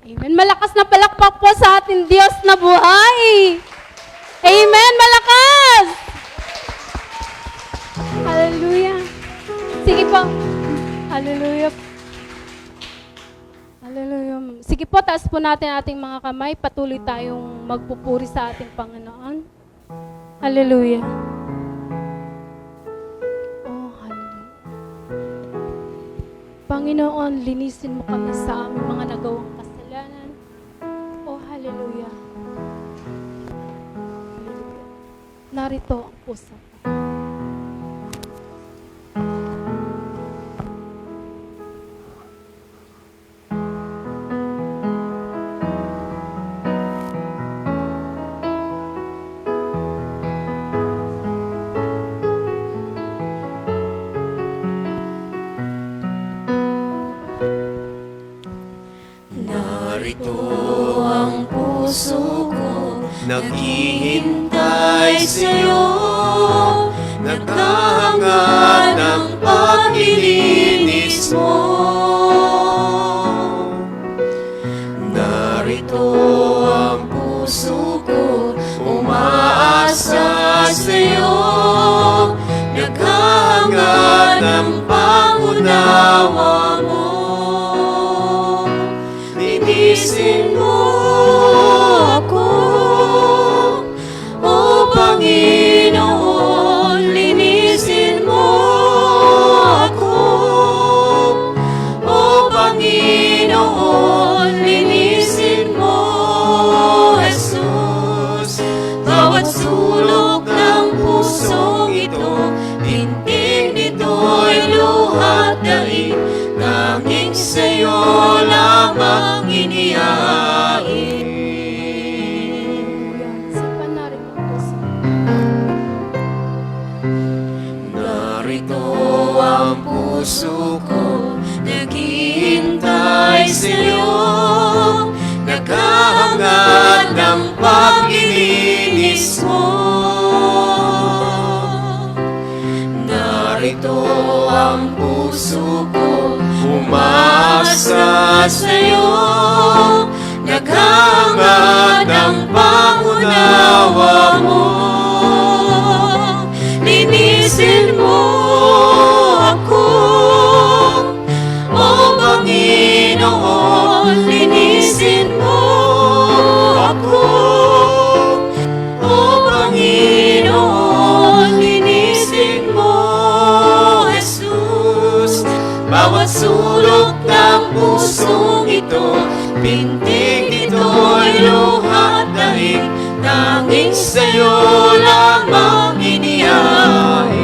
Amen. Malakas na palakpak po sa ating Diyos na buhay. Amen. Malakas! Hallelujah. Sige po. Hallelujah. Hallelujah. Sige po, taas po natin ating mga kamay. Patuloy tayong magpupuri sa ating Panginoon. Hallelujah. Oh, hallelujah. Panginoon, linisin mo kami sa aming mga nagawang kasalanan. Oh, hallelujah. Hallelujah. Narito ang puso. Narito ang puso ko, naghihintay sa'yo, naghahangad ng paglilinis mo. Narito ang puso ko, umaasa sa'yo, naghahangad ng pangunawa mo. Linisin mo ako, O Panginoon, linisin mo ako, O Panginoon, linisin mo, Jesus. Bawat sulok ng pusong ito, tintig nito'y luhat daig, tanging sa'yo lamang inihain. Sipan na rin ang puso. Narito ang puso ko, naghihintay sa'yo, naghahangad ng paglilinis mo. Narito ang puso ko, umaasa sa'yo, naghahangad ng pangunawa mo. Linisin mo ako, O Panginoon, linisin mo ako, O Panginoon, linisin mo, Jesus. Bawat sulok ng pusong ito, pintig nito'y luhat daig, tanging sa'yo lamang inihain.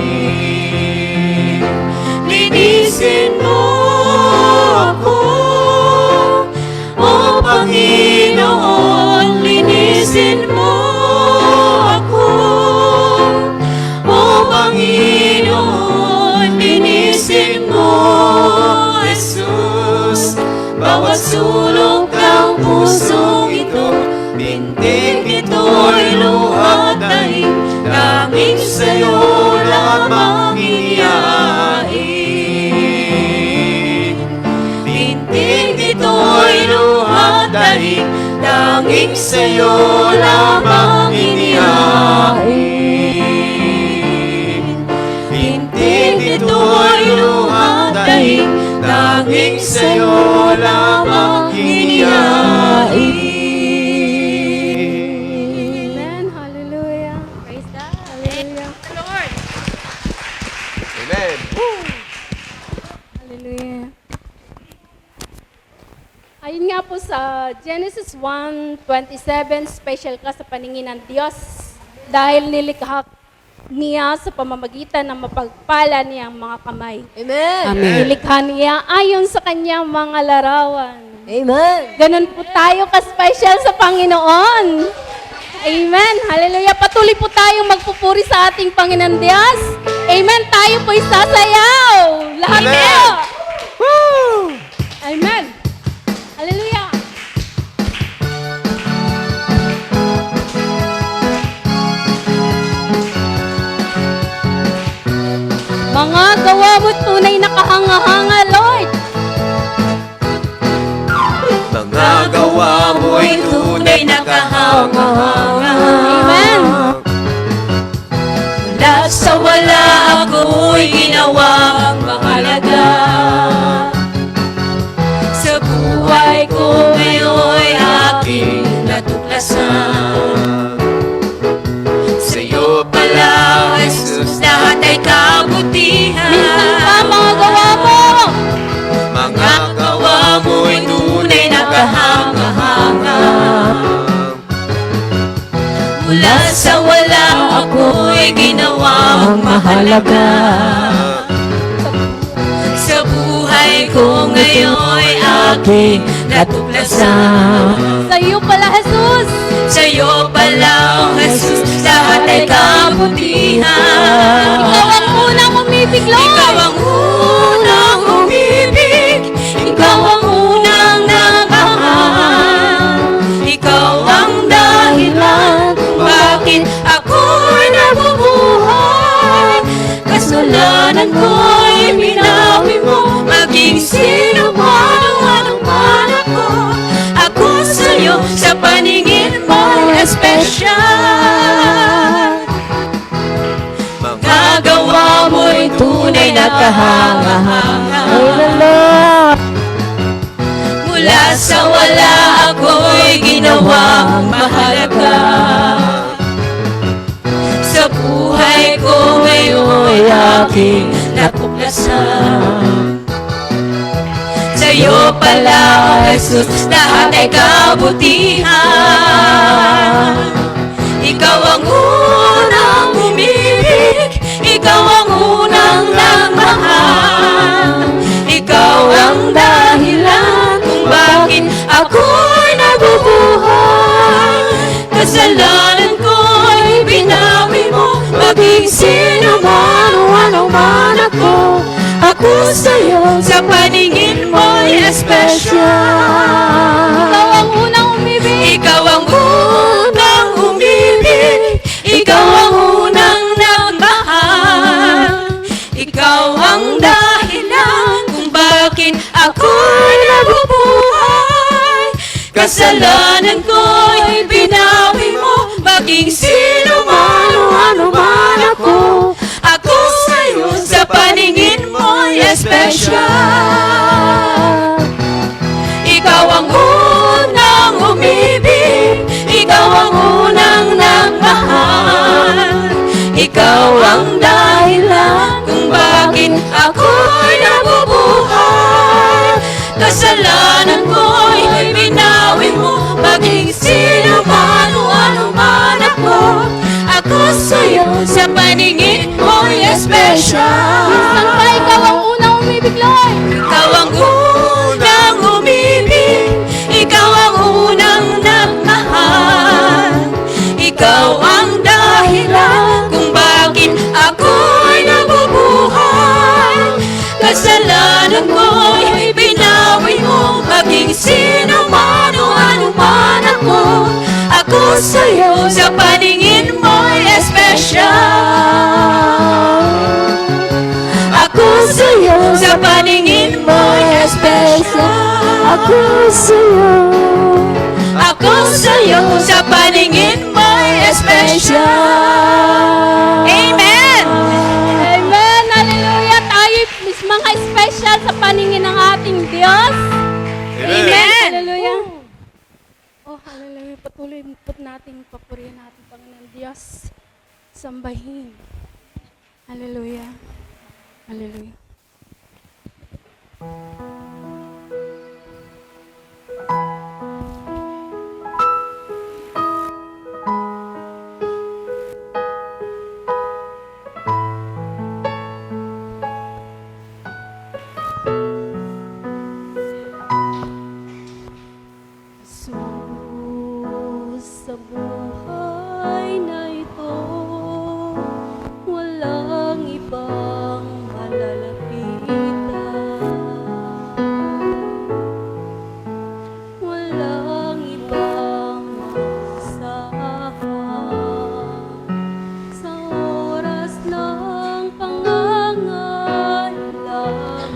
Linisin mo ako, O Panginoon, linisin mo ako, O Panginoon, linisin mo, Jesus. Bawat sulok ng pusong ito, pintig nito'y luhat daig, tanging sa'yo lamang inihain. Pintig nito'y luhat daig, tanging sa'yo lamang inihain. Pintig nito'y luhat daig, tanging sa'yo lamang inihain. Amen. Hallelujah. Praise God. Hallelujah. Lord. Amen. Hallelujah. Ayun nga po sa Genesis 1:27, special ka sa paningin ng Diyos dahil nilikha niya sa pamamagitan ng mapagpala niyang mga kamay. Amen. Nilikha niya ayon sa kanyang mga larawan. Amen. Ganun po tayo ka-special sa Panginoon. Amen. Hallelujah. Patuloy po tayong magpupuri sa ating Panginoon Diyos. Amen. Tayo po isasayaw. Lahat Amen. kayo. Woo! Amen. Hallelujah. Mga gawa mo tunay na kahanga-hanga, Lord. Mga gawa tunay na kahanga-hanga. Amen. Mula sa wala ako'y ginawang mahalaga. Sa buhay ko ngayon'y aking natuklasan. Sa'yo pala, Jesus, lahat ay kabutihan. Minsan pa mga gawa mo. Mga gawa mo'y tunay na kahanga-hanga. Mula sa wala ako'y ginawang mahalaga. Sa buhay ko ngayon'y aking natuklasan. Sa iyo pala, Jesus. Sa'yo pala, Jesus, lahat ay kabutihan. Ikaw ang unang umibig, Lord. Ikaw ang unang umibig. Ikaw ang unang nagmahal. Ikaw ang dahilan bakit ako'y nabubuhay. Kasalanan ko'y binawi mo. Maging sino man o anong man ako. Ako sa'yo sa paningin mo'y espesyal. Mga gawa mo'y tunay na kahanga-hanga. Mula sa wala ako'y ginawang mahalaga. Sa buhay ko ngayon'y aking natuklasan. Sa'yo pala, Jesus, lahat ay kabutihan. Ikaw ang unang umibig. Ikaw ang unang nagmahal. Ikaw ang dahilan kung bakit ako'y nabubuhay. Kasalanan ko'y binawi mo. Maging sino man o ano man ako. Ako sa'yo sa paningin mo'y espesyal. Ikaw ang unang umibig. Ikaw ang unang umibig. Ikaw ang unang nagmahal. Ikaw ang dahilan kung bakit ako'y nabubuhay. Kasalanan ko'y binawi mo. Maging sino man o ano man ako. Ako sa'yo sa paningin mo'y espesyal. Ikaw ang unang umibig. Ikaw ang unang nagmahal. Ikaw ang dahilan kung bakit ako'y nabubuhay. Kasalanan ko'y binawi mo. Maging sino man o ano man ako. Ako sa'yo sa paningin mo'y espesyal. Minsan pa ikaw ang unang umibig, Lord. Ikaw ang unang umibig. Ikaw ang unang nagmahal. Ikaw ang dahilan kung bakit ako'y nabubuhay. Kasalanan ko'y binawi mo. Maging sino man o ano man ako. Ako sa'yo sa paningin mo'y espesyal. Ako sa'yo sa paningin mo'y espesyal. Ako sa'yo. Ako sa'yo sa paningin mo'y espesyal. Amen! Amen. Hallelujah. Tayo is mga special sa paningin ng ating Diyos. Amen! Hallelujah. Oh, hallelujah. Patuloy po natin, papurihan natin, Panginoon Diyos. Sambahin. Hallelujah. Hallelujah. Sa buhay na ito, walang ibang malalapitan. Walang ibang maasahan. Sa oras ng pangangailangan,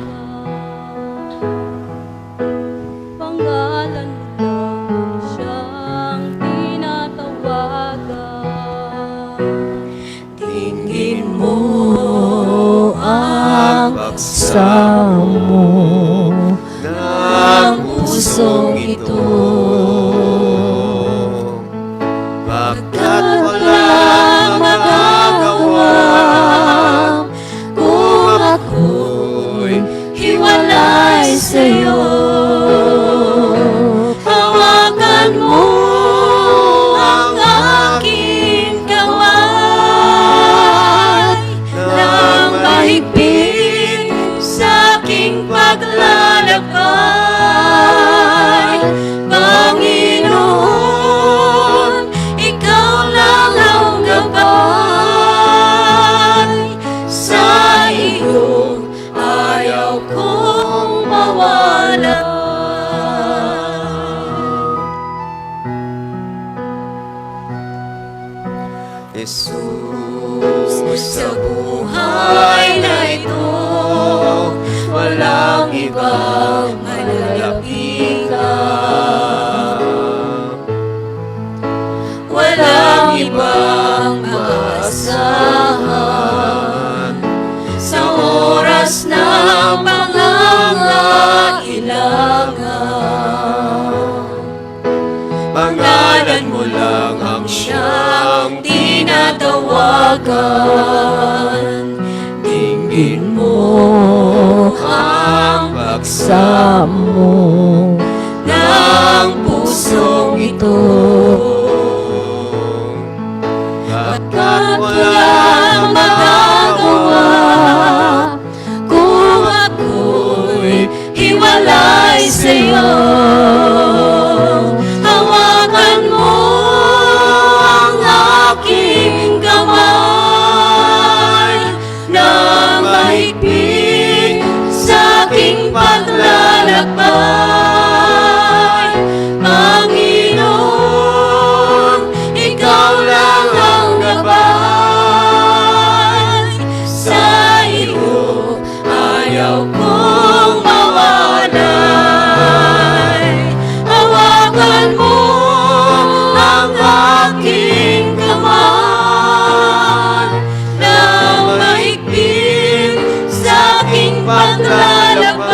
pangalan mo lang siyang pagsamo ng pusong ito. Pagkat walang magagawa kung ako'y hiwalay sa'yo. Hawakan mo ang aking kamay nang mahigpit sa aking paglalakbay. Panginoon, ikaw lang ang gabay. Sa iyo ayaw kong mawala. Jesus, sa buhay na ito, walang ibang malalapitan, walang ibang maasahan sa oras ng pangangailangan. Pangalan mo lang ang siyang tinatawagan. Tingin mo ang pagsamo ng pusong ito. Pagkat walang magagawa kung ako'y hiwalay sa'yo. Hawakan mo ang aking kamay nang mahigpit sa aking paglalakbay. Panginoon, ikaw lang ang gabay. Sa iyo ayaw kong mawalay. Hawakan mo ang aking kamay nang mahigpit sa aking paglalakbay.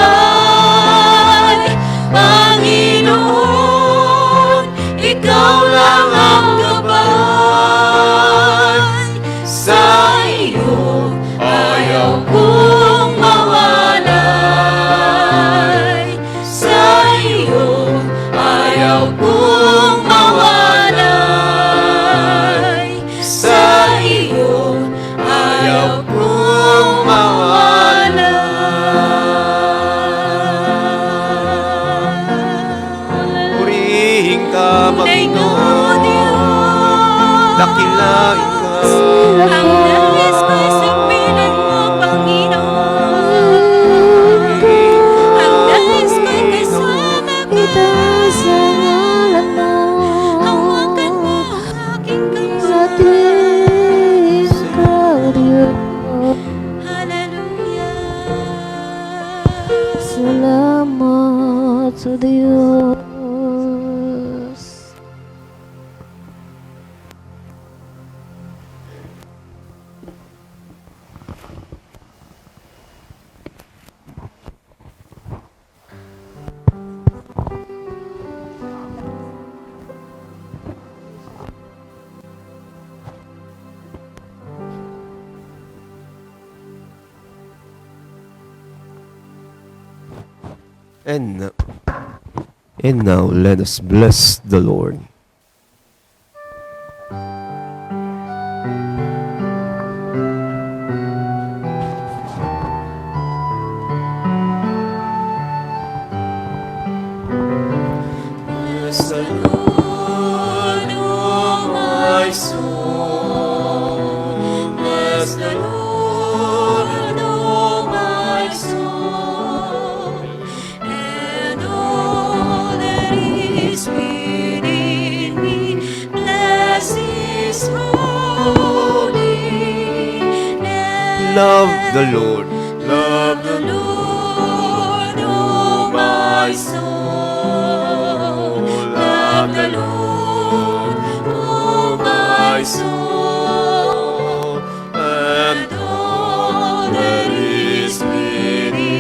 Panginoon, ikaw lang ang gabay. Sa iyo ayaw kong mawalay. Sa iyo ayaw kong mawalay. Sa iyo ayaw kong mawalay. Purihin ka, Panginoon, dakilain ka. Ang nais ko'y sambihin mo, Panginoon. Ang nais ko'y kasama kita sa ngalan mo. Hawakan mo ang aking kamay. Sa tuwing ikaw, Diyos. Hallelujah. Salamat sa Diyos. And now let us bless the Lord. Bless the Lord, oh my soul. Bless the Lord, oh my soul. And all that is within me, bless His holy name. Love the Lord. Love the Lord, oh my soul. Love the Lord, oh my soul. And all that is within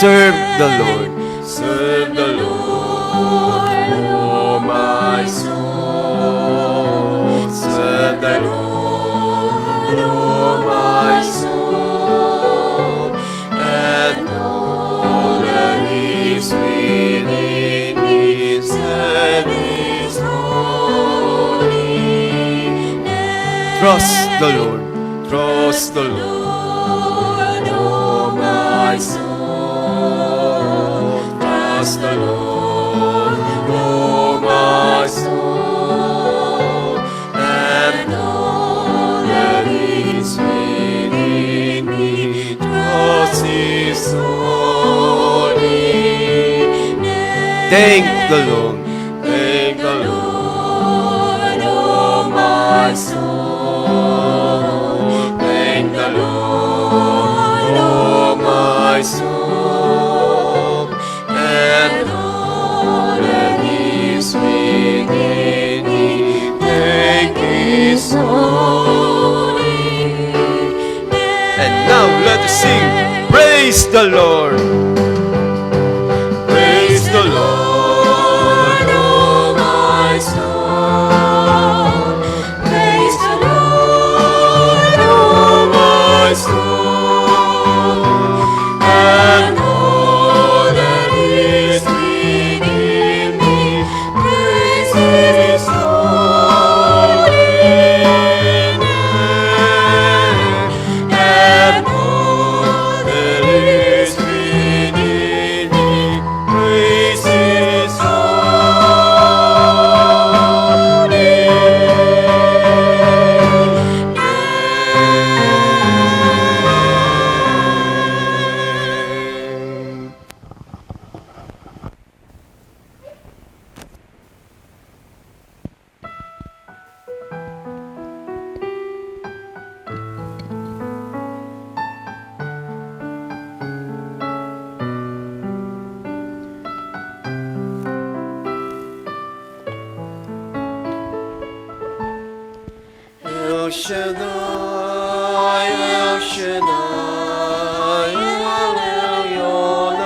Serve the Lord. Serve the Lord. Oh, my soul. Serve the Lord. Oh, my soul. And all that is within me. Serve His holy name. Trust the Lord. Trust the Lord. Oh, my soul. Trust the Lord. Oh, my soul. And all that is within me. Trust His holy name. Thank the Lord. Thank the Lord. Oh, my soul. Thank the Lord. Oh, my soul. And all that is within me. Thank His holy name. And now let us sing. Praise the Lord. Praise the Lord, oh my soul. Praise the Lord, oh my soul. And all that is within me, praise His holy name. And all that is within me, praise His holy name. El Shaddai, El Shaddai, El Elyon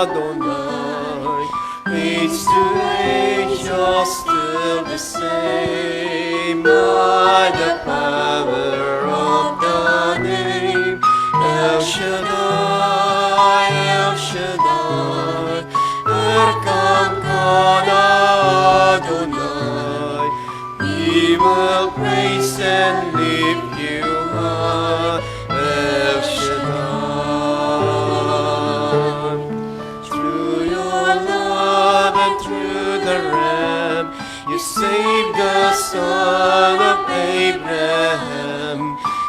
Adonai. Age to age, you're still the same by the power of the name. El Shaddai, El Shaddai, Erkamkana Adonai. We will praise and lift you high, El Shaddai. Through your love and through the Ram, you saved the son of Abraham.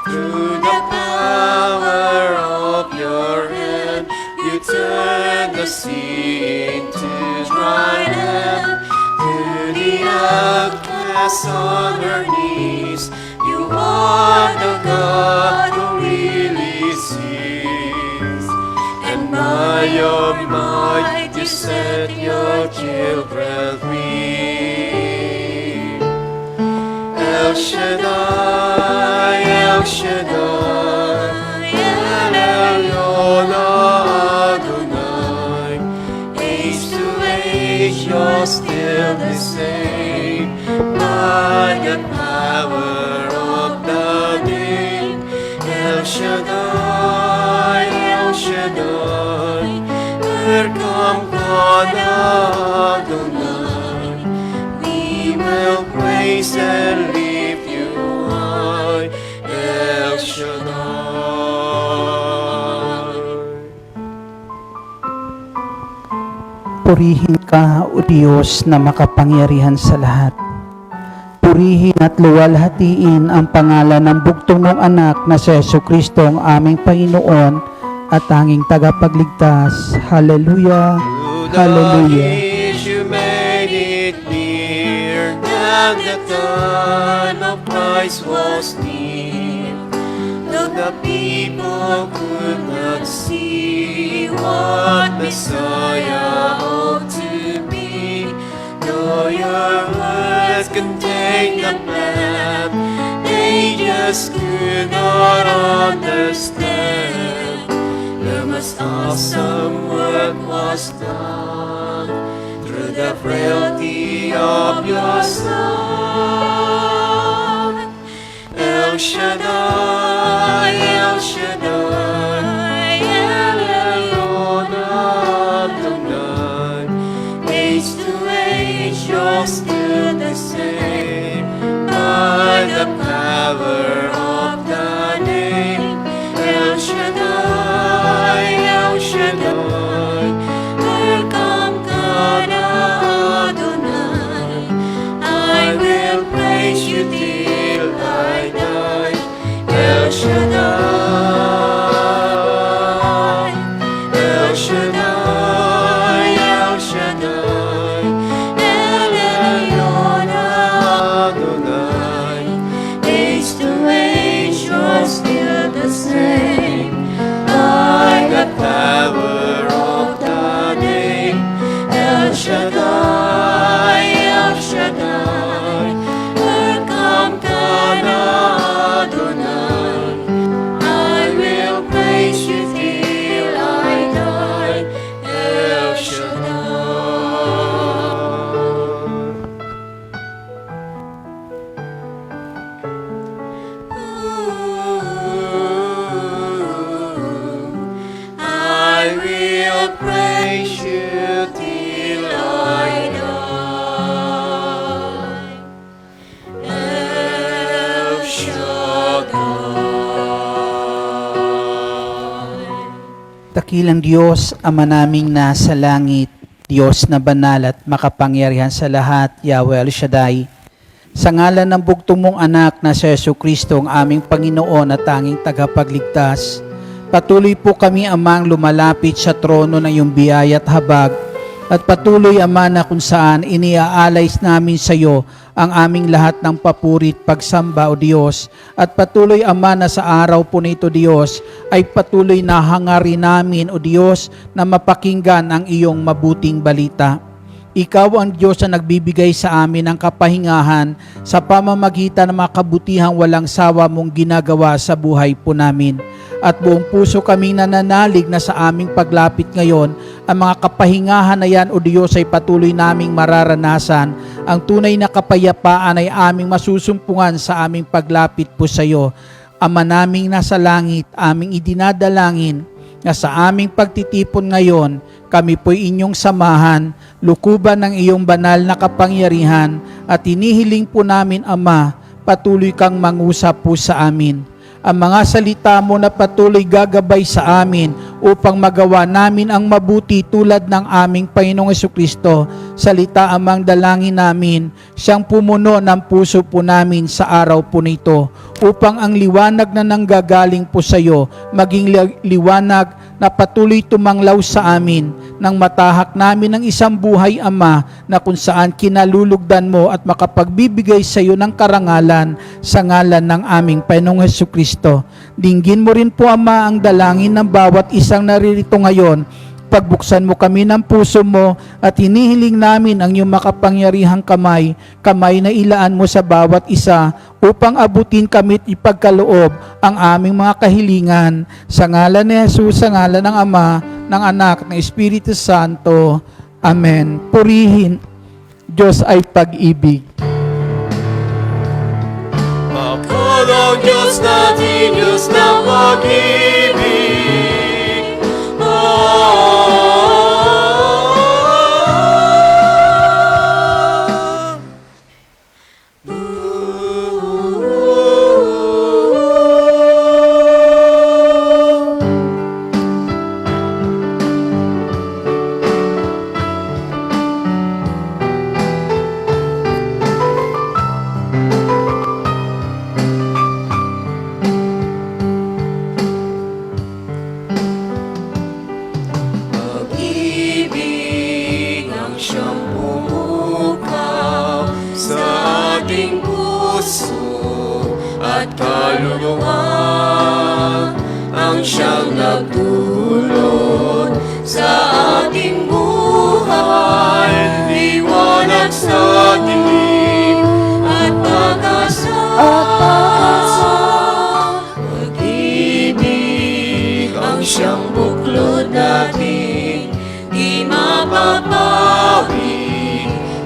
Through the power of your hand, you turned the sea into dry land. To the outcasts on her knees, you are the God who really sees. And by your might you set your children free. El Shaddai, El Shaddai, El Elyon Adonai. Age to age, you're still the same by the power of the name. El Shaddai, El Shaddai, Erkamkana Adonai. We will praise and lift you high, El Shaddai. Purihin ka, O Diyos, na makapangyarihan sa lahat. Purihin at luwalhatiin ang pangalan ng bugtong mong anak na si Jesucristo ang aming Panginoon at tanging tagapagligtas. Hallelujah! Through the Hallelujah! years you made it near, and the time of Christ was near. Though the people could not see what Messiah ought to be, though your words contain the plan, they just could not understand. The Messiah awesome work was done through the frailty of your Son. El Shaddai, El Shaddai, El Elyon Adonai. Age to age, you're still the same. By the power of the name, El Shaddai, El Shaddai, welcome God Adonai. I will praise you till I die. El Shaddai, El Shaddai, El Shaddai, El Elyon Adonai. Age to age, you're still the same. By the power of the name, El Shaddai, El Shaddai, welcome God Adonai. I will praise you till I die, El Shaddai. I will praise you till I die. El Shaddai. Dakilang Diyos, Ama naming nasa langit, Diyos na banal at makapangyarihan sa lahat, Yahweh El Shaddai. Sa ngalan ng bugtong mong anak na si Jesucristo, ang aming Panginoon at tanging tagapagligtas, patuloy po kami, Amang, lumalapit sa trono ng iyong biyaya at habag, at patuloy, Ama, na kung saan iniaalay namin sa iyo ang aming lahat ng papurit, pagsamba, O Diyos. At patuloy, Ama, na sa araw po nito, Diyos, ay patuloy na hangarin namin, O Diyos, na mapakinggan ang iyong mabuting balita. Ikaw ang Diyos na nagbibigay sa amin ng kapahingahan sa pamamagitan ng mga kabutihang walang sawa mong ginagawa sa buhay po namin. At buong puso kaming nananalig na sa aming paglapit ngayon, ang mga kapahingahan na yan, O Diyos, ay patuloy naming mararanasan. Ang tunay na kapayapaan ay aming masusumpungan sa aming paglapit po sa iyo. Ama naming nasa langit, aming idinadalangin na sa aming pagtitipon ngayon, kami po'y inyong samahan, lukuban ng iyong banal na kapangyarihan, at inihiling po namin, Ama, patuloy kang mangusap po sa amin. Ang mga salita mo na patuloy gagabay sa amin upang magawa namin ang mabuti tulad ng aming Panginoong Jesucristo. Salita, Amang, dalangin namin, siyang pumuno ng puso po namin sa araw po nito, upang ang liwanag na nanggagaling po sa iyo maging liwanag na patuloy tumanglaw sa amin nang matahak namin ng isang buhay, Ama, na kung saan kinalulugdan mo at makapagbibigay sa iyo ng karangalan sa ngalan ng aming Panginoong Jesucristo. Dinggin mo rin po, Ama, ang dalangin ng bawat isang naririto ngayon. Pagbuksan mo kami ng puso mo at hinihiling namin ang iyong makapangyarihang kamay na ilaan mo sa bawat isa upang abutin kami at ipagkaloob ang aming mga kahilingan. Sa ngalan ni Jesus, sa ngalan ng Ama, ng Anak, ng Espiritu Santo. Amen. Purihin, Diyos ay pag-ibig. Mapalong Diyos natin, Diyos na pag-ibig. Pag-ibig ang siyang pumukaw sa ating puso at kaluluwa, ang siyang nagdulot sa ating buhay, liwanag sa dilim at pag-asa. Pag-ibig ang siyang buklod natin di mapapawi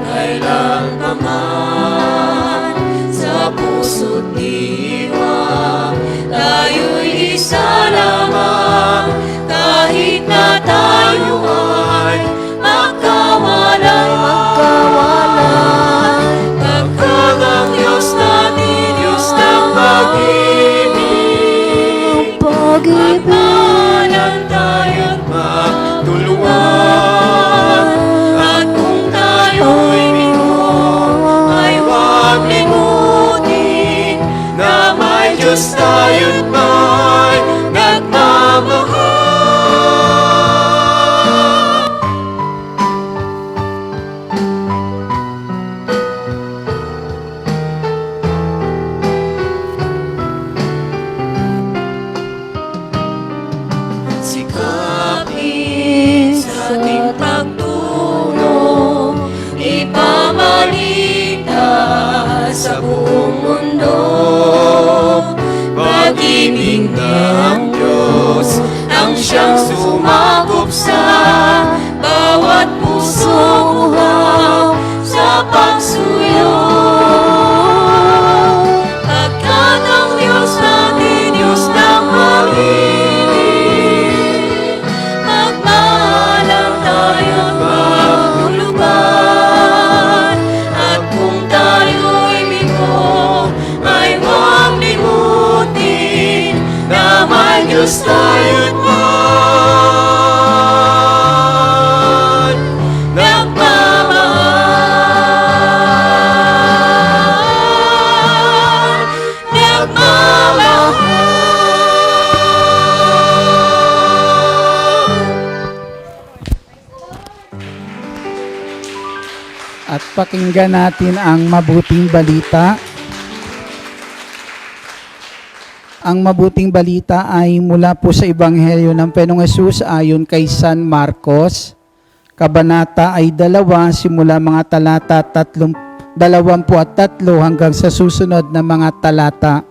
kailan pa man. Sa puso't diwa tayo'y isa lamang, kahit na tayo ay magkawalan. Pagkat ang Diyos natin, Diyos ng pag-ibig, magmahalan tayo't magtulungan. At kung tayo'y bigo, ay huwag limutin na may Diyos tayo't may nagmamahal. Sikapin sa ating pagtulong, ipamalita sa buong mundo. Pag-ibig ng Diyos ang siyang sumakop sa bawat pusong uhaw sa pagsuyo. Pagkat ang Diyos natin, Diyos ng pag-ibig, magmahalan tayo't magtulungan. At kung tayo'y bigo, ay huwag limutin na may Diyos tayo't may nagmamahal. At pakinggan natin ang mabuting balita. Ang mabuting balita ay mula po sa Ebanghelyo ng Panginoong Hesus ayon kay San Marcos. Kabanata ay 2, simula mga talata 23 hanggang sa susunod na mga talata.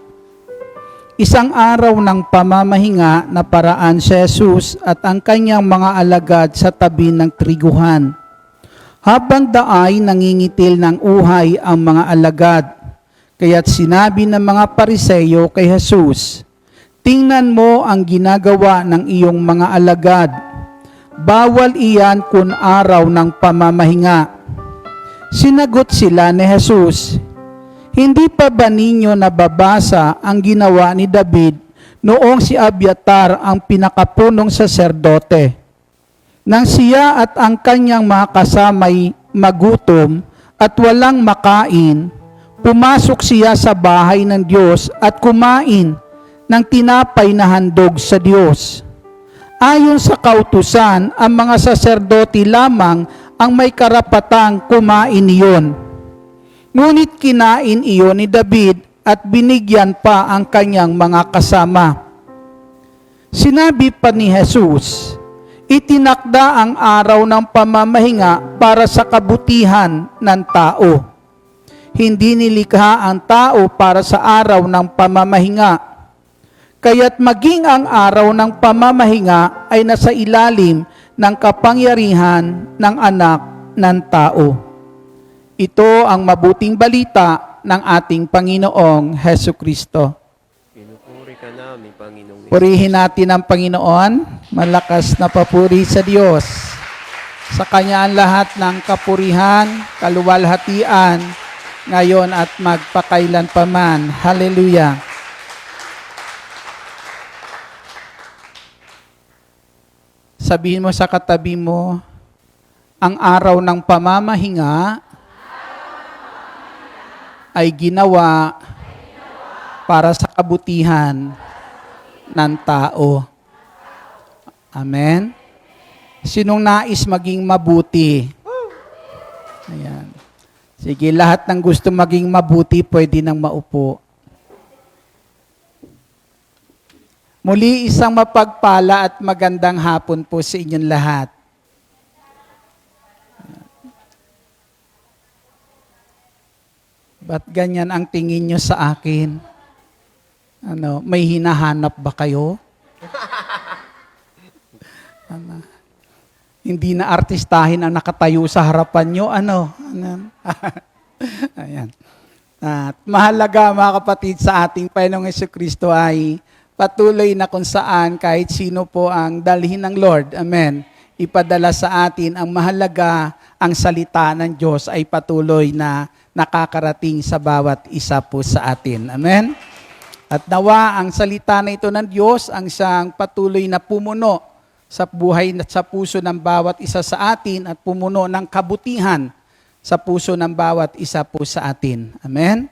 Isang araw ng pamamahinga na paraan si Jesus at ang kanyang mga alagad sa tabi ng triguhan. Habang daay nangingitil ng uhay ang mga alagad, kaya't sinabi ng mga Pariseyo kay Jesus, "Tingnan mo ang ginagawa ng iyong mga alagad. Bawal iyan kung araw ng pamamahinga." Sinagot sila ni Jesus, "Hindi pa ba ninyo nababasa ang ginawa ni David noong si Abiatar ang pinakapunong saserdote? Nang siya at ang kanyang mga kasamay magutom at walang makain, pumasok siya sa bahay ng Diyos at kumain ng tinapay na handog sa Diyos. Ayon sa kautusan, ang mga saserdote lamang ang may karapatang kumain iyon. Ngunit kinain iyon ni David at binigyan pa ang kanyang mga kasama." Sinabi pa ni Jesus, "Itinakda ang araw ng pamamahinga para sa kabutihan ng tao. Hindi nilikha ang tao para sa araw ng pamamahinga. Kaya't maging ang araw ng pamamahinga ay nasa ilalim ng kapangyarihan ng anak ng tao." Ito ang mabuting balita ng ating Panginoong Hesukristo. Pinupuri ka namin, Panginoong Hesus. Purihin natin ang Panginoon, malakas na papuri sa Diyos. Sa Kanya ang lahat ng kapurihan, kaluwalhatian, ngayon at magpakailan paman. Hallelujah. Sabihin mo sa katabi mo, ang araw ng pamamahinga ay ginawa para sa kabutihan ng tao. Amen? Sinong nais maging mabuti? Ayan. Sige, lahat ng gusto maging mabuti, pwede nang maupo. Muli, isang mapagpala at magandang hapon po sa inyong lahat. Ba't ganyan ang tingin nyo sa akin? May hinahanap ba kayo? Hindi na artistahin ang nakatayo sa harapan nyo. Ano? Ayan. At mahalaga mga kapatid sa ating Panginoong Jesucristo ay patuloy na kung saan kahit sino po ang dalhin ng Lord. Amen. Ipadala sa atin ang mahalaga, ang salita ng Diyos ay patuloy na nakakarating sa bawat isa po sa atin. Amen. At nawa ang salita na ito ng Diyos ang siyang patuloy na pumuno sa buhay at sa puso ng bawat isa sa atin at pumuno ng kabutihan sa puso ng bawat isa po sa atin. Amen?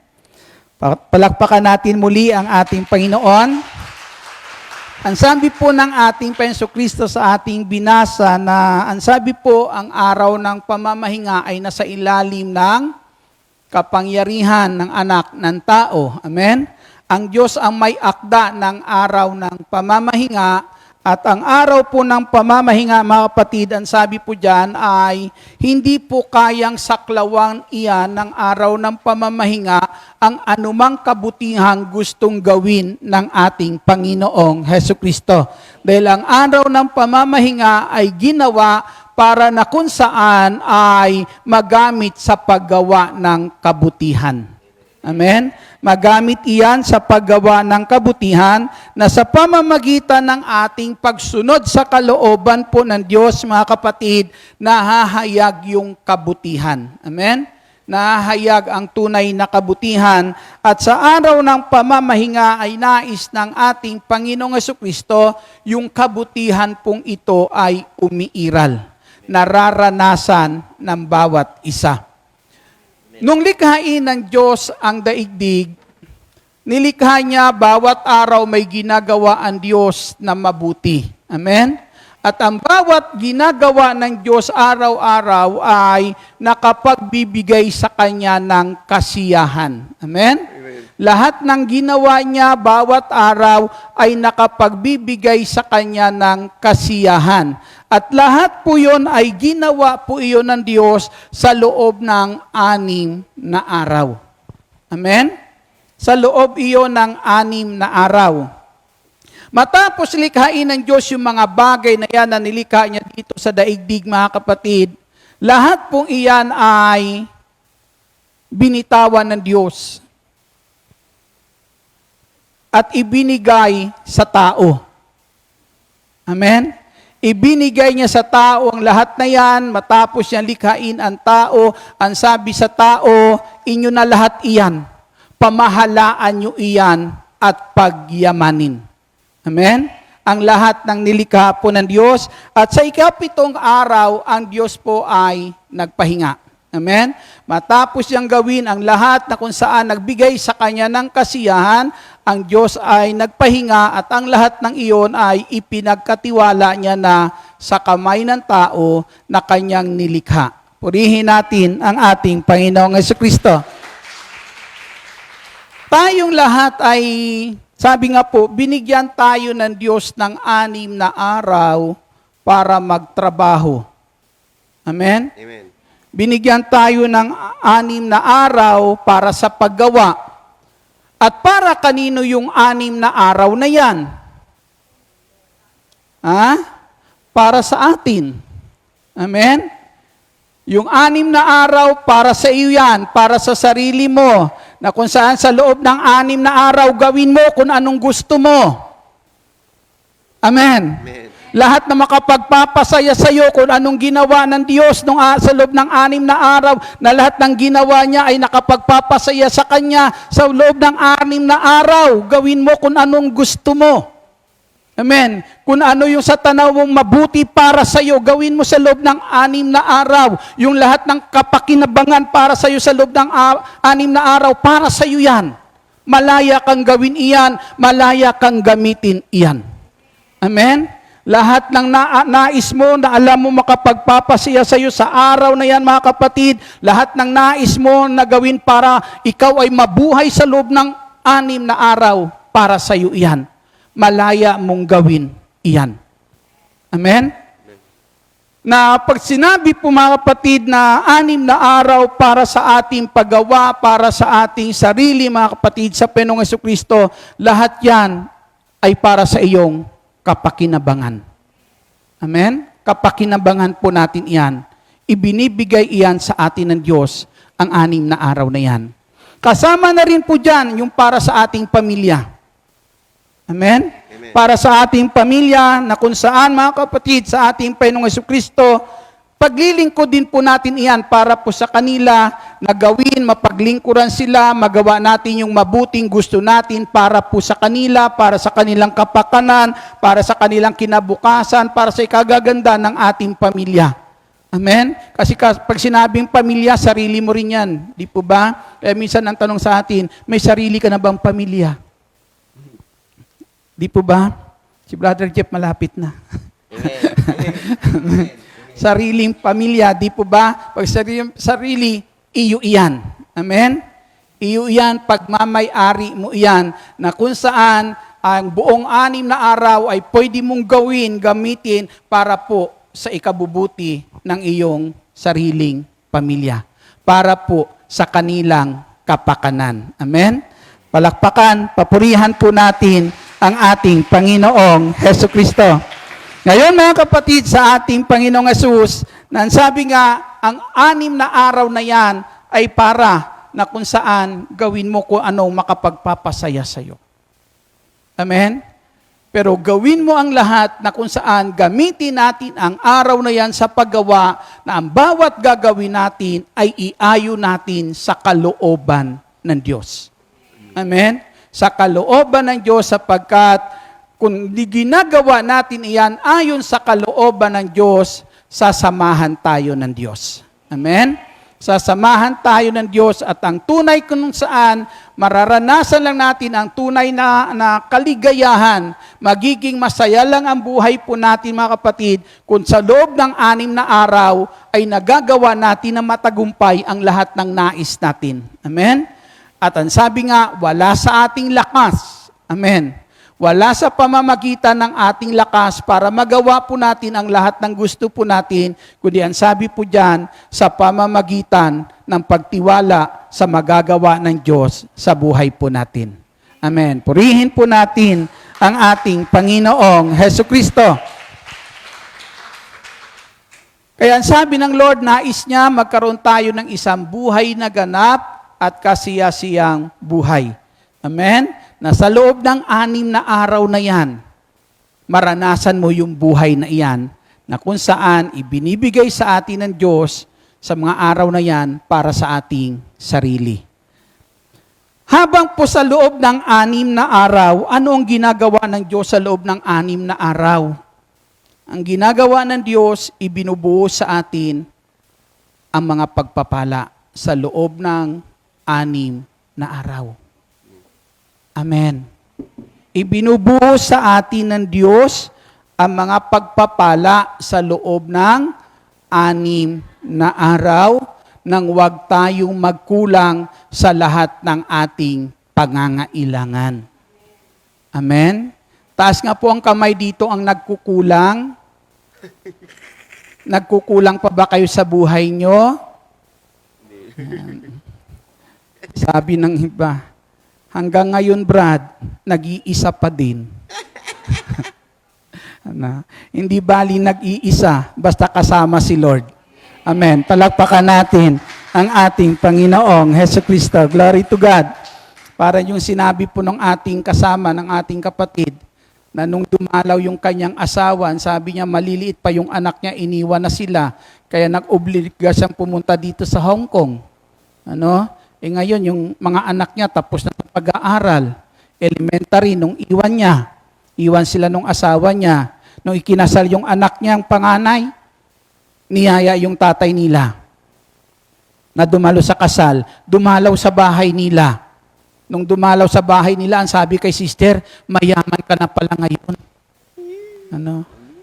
Palakpakan natin muli ang ating Panginoon. Ang sabi po ng ating Panginoon Kristo sa ating binasa na ang sabi po ang araw ng pamamahinga ay nasa ilalim ng kapangyarihan ng anak ng tao. Amen? Ang Diyos ang may akda ng araw ng pamamahinga. At ang araw po ng pamamahinga, mga kapatid, ang sabi po dyan ay hindi po kayang saklawan iyan ng araw ng pamamahinga ang anumang kabutihang gustong gawin ng ating Panginoong Jesucristo. Dahil ang araw ng pamamahinga ay ginawa para na kung saan ay magamit sa paggawa ng kabutihan. Amen? Magamit iyan sa paggawa ng kabutihan na sa pamamagitan ng ating pagsunod sa kalooban po ng Diyos, mga kapatid, nahahayag yung kabutihan. Amen? Nahahayag ang tunay na kabutihan at sa araw ng pamamahinga ay nais ng ating Panginoong Jesucristo yung kabutihan pong ito ay umiiral, nararanasan ng bawat isa. Nung likhain ng Diyos ang daigdig, nilikha niya bawat araw may ginagawa ang Diyos na mabuti. Amen? At ang bawat ginagawa ng Diyos araw-araw ay nakapagbibigay sa Kanya ng kasiyahan. Amen? Lahat ng ginawa niya bawat araw ay nakapagbibigay sa Kanya ng kasiyahan. At lahat po yun ay ginawa po iyon ng Diyos sa loob ng 6 na araw. Amen? Sa loob iyon ng 6 na araw. Matapos likhain ng Diyos yung mga bagay na yan na nilikha niya dito sa daigdig, mga kapatid, lahat pong iyan ay binitawan ng Diyos at ibinigay sa tao. Amen? Ibinigay niya sa tao ang lahat na yan, matapos niya likhain ang tao, ang sabi sa tao, inyo na lahat iyan, pamahalaan nyo iyan at pagyamanin. Amen? Ang lahat ng nilikha po ng Diyos, at sa 7 araw, ang Diyos po ay nagpahinga. Amen? Matapos niyang gawin ang lahat na kung saan nagbigay sa Kanya ng kasiyahan, ang Diyos ay nagpahinga at ang lahat ng iyon ay ipinagkatiwala niya na sa kamay ng tao na Kanyang nilikha. Purihin natin ang ating Panginoong Jesucristo. Tayong lahat ay, sabi nga po, binigyan tayo ng Diyos ng 6 na araw para magtrabaho. Amen? Amen. Binigyan tayo ng 6 na araw para sa paggawa. At para kanino yung 6 na araw na yan? Para sa atin. Amen? Yung 6 na araw para sa iyo yan, para sa sarili mo, na kung saan sa loob ng 6 na araw gawin mo kung anong gusto mo. Amen? Amen. Lahat na makapagpapasaya sa iyo kung anong ginawa ng Diyos sa loob ng 6 na araw, na lahat ng ginawa niya ay nakapagpapasaya sa Kanya sa loob ng 6 na araw, gawin mo kung anong gusto mo. Amen. Kung ano yung sa tanaw mong mabuti para sa iyo, gawin mo sa loob ng 6 na araw. Yung lahat ng kapakinabangan para sa iyo sa loob ng 6 na araw, para sa iyo yan. Malaya kang gawin iyan, malaya kang gamitin iyan. Amen. Lahat ng nais mo na alam mo makapagpapasaya sa iyo sa araw na yan, mga kapatid, lahat ng nais mo na gawin para ikaw ay mabuhay sa loob ng 6 na araw, para sa iyo iyan. Malaya mong gawin iyan. Amen? Na pag sinabi po, mga kapatid, na 6 na araw para sa ating paggawa, para sa ating sarili, mga kapatid, sa Panginoong Jesucristo, lahat yan ay para sa iyong kapakinabangan. Amen? Kapakinabangan po natin iyan. Ibinibigay iyan sa atin ng Diyos ang 6 na araw na yan. Kasama na rin po dyan yung para sa ating pamilya. Amen? Para sa ating pamilya na kung saan, mga kapatid, sa ating Panginoong Jesucristo, paglilingkod din po natin iyan para po sa kanila na gawin, mapaglingkuran sila, magawa natin yung mabuting gusto natin para po sa kanila, para sa kanilang kapakanan, para sa kanilang kinabukasan, para sa ikagaganda ng ating pamilya. Amen? Kasi pag sinabing pamilya, sarili mo rin yan. Di po ba? Kaya minsan ang tanong sa atin, may sarili ka na bang pamilya? Di po ba? Si Brother Jeff malapit na. Sariling pamilya, di po ba? Pag sarili, iyo iyan. Amen? Iyo iyan, pagmamay-ari mo iyan, na kung saan ang buong 6 na araw ay pwede mong gawin, gamitin para po sa ikabubuti ng iyong sariling pamilya. Para po sa kanilang kapakanan. Amen? Palakpakan, papurihan po natin ang ating Panginoong Hesukristo. Ngayon mga kapatid, sa ating Panginoong Hesus, sabi nga, ang 6 na araw na yan ay para na kung saan gawin mo kung anong makapagpapasaya sa iyo. Amen? Pero gawin mo ang lahat na kung saan gamitin natin ang araw na yan sa paggawa na ang bawat gagawin natin ay iayo natin sa kalooban ng Diyos. Amen? Sa kalooban ng Diyos sapagkat kung di ginagawa natin iyan ayon sa kalooban ng Diyos, sasamahan tayo ng Diyos. Amen? Sasamahan tayo ng Diyos at ang tunay kung saan mararanasan lang natin ang tunay na kaligayahan, magiging masaya lang ang buhay po natin mga kapatid kung sa loob ng 6 na araw ay nagagawa natin na matagumpay ang lahat ng nais natin. Amen? At ang sabi nga, wala sa ating lakas. Amen? Wala sa pamamagitan ng ating lakas para magawa po natin ang lahat ng gusto po natin, kundi ang sabi po dyan, sa pamamagitan ng pagtiwala sa magagawa ng Diyos sa buhay po natin. Amen. Purihin po natin ang ating Panginoong Hesukristo. Kaya ang sabi ng Lord, nais niya magkaroon tayo ng isang buhay na ganap at kasiyasiyang buhay. Amen? Na sa loob ng 6 na araw na yan, maranasan mo yung buhay na iyan na kung saan ibinibigay sa atin ng Diyos sa mga araw na yan para sa ating sarili. Habang po sa loob ng 6 na araw, ano ang ginagawa ng Diyos sa loob ng 6 na araw? Ang ginagawa ng Diyos, ibinubuo sa atin ang mga pagpapala sa loob ng 6 na araw. Amen. Ibinubuo sa atin ng Diyos ang mga pagpapala sa loob ng 6 na araw nang huwag tayong magkulang sa lahat ng ating pangangailangan. Amen? Taas nga po ang kamay dito ang nagkukulang. Nagkukulang pa ba kayo sa buhay nyo? Sabi ng iba, hanggang ngayon, Brad, nag-iisa pa din. Hindi bali nag-iisa, basta kasama si Lord. Amen. Palakpakan natin ang ating Panginoong Hesukristo. Glory to God. Para yung sinabi po ng ating kasama, ng ating kapatid, na nung dumalaw yung kanyang asawa, sabi niya maliliit pa yung anak niya, iniwan na sila. Kaya nag-obliga siyang pumunta dito sa Hong Kong. Ngayon, yung mga anak niya tapos na pag-aaral. Elementary, nung iwan sila nung asawa niya. Nung ikinasal yung anak niya, ang panganay, niyaya yung tatay nila na dumalo sa kasal, dumalaw sa bahay nila. Nung dumalaw sa bahay nila, ang sabi kay sister, mayaman ka na pala ngayon.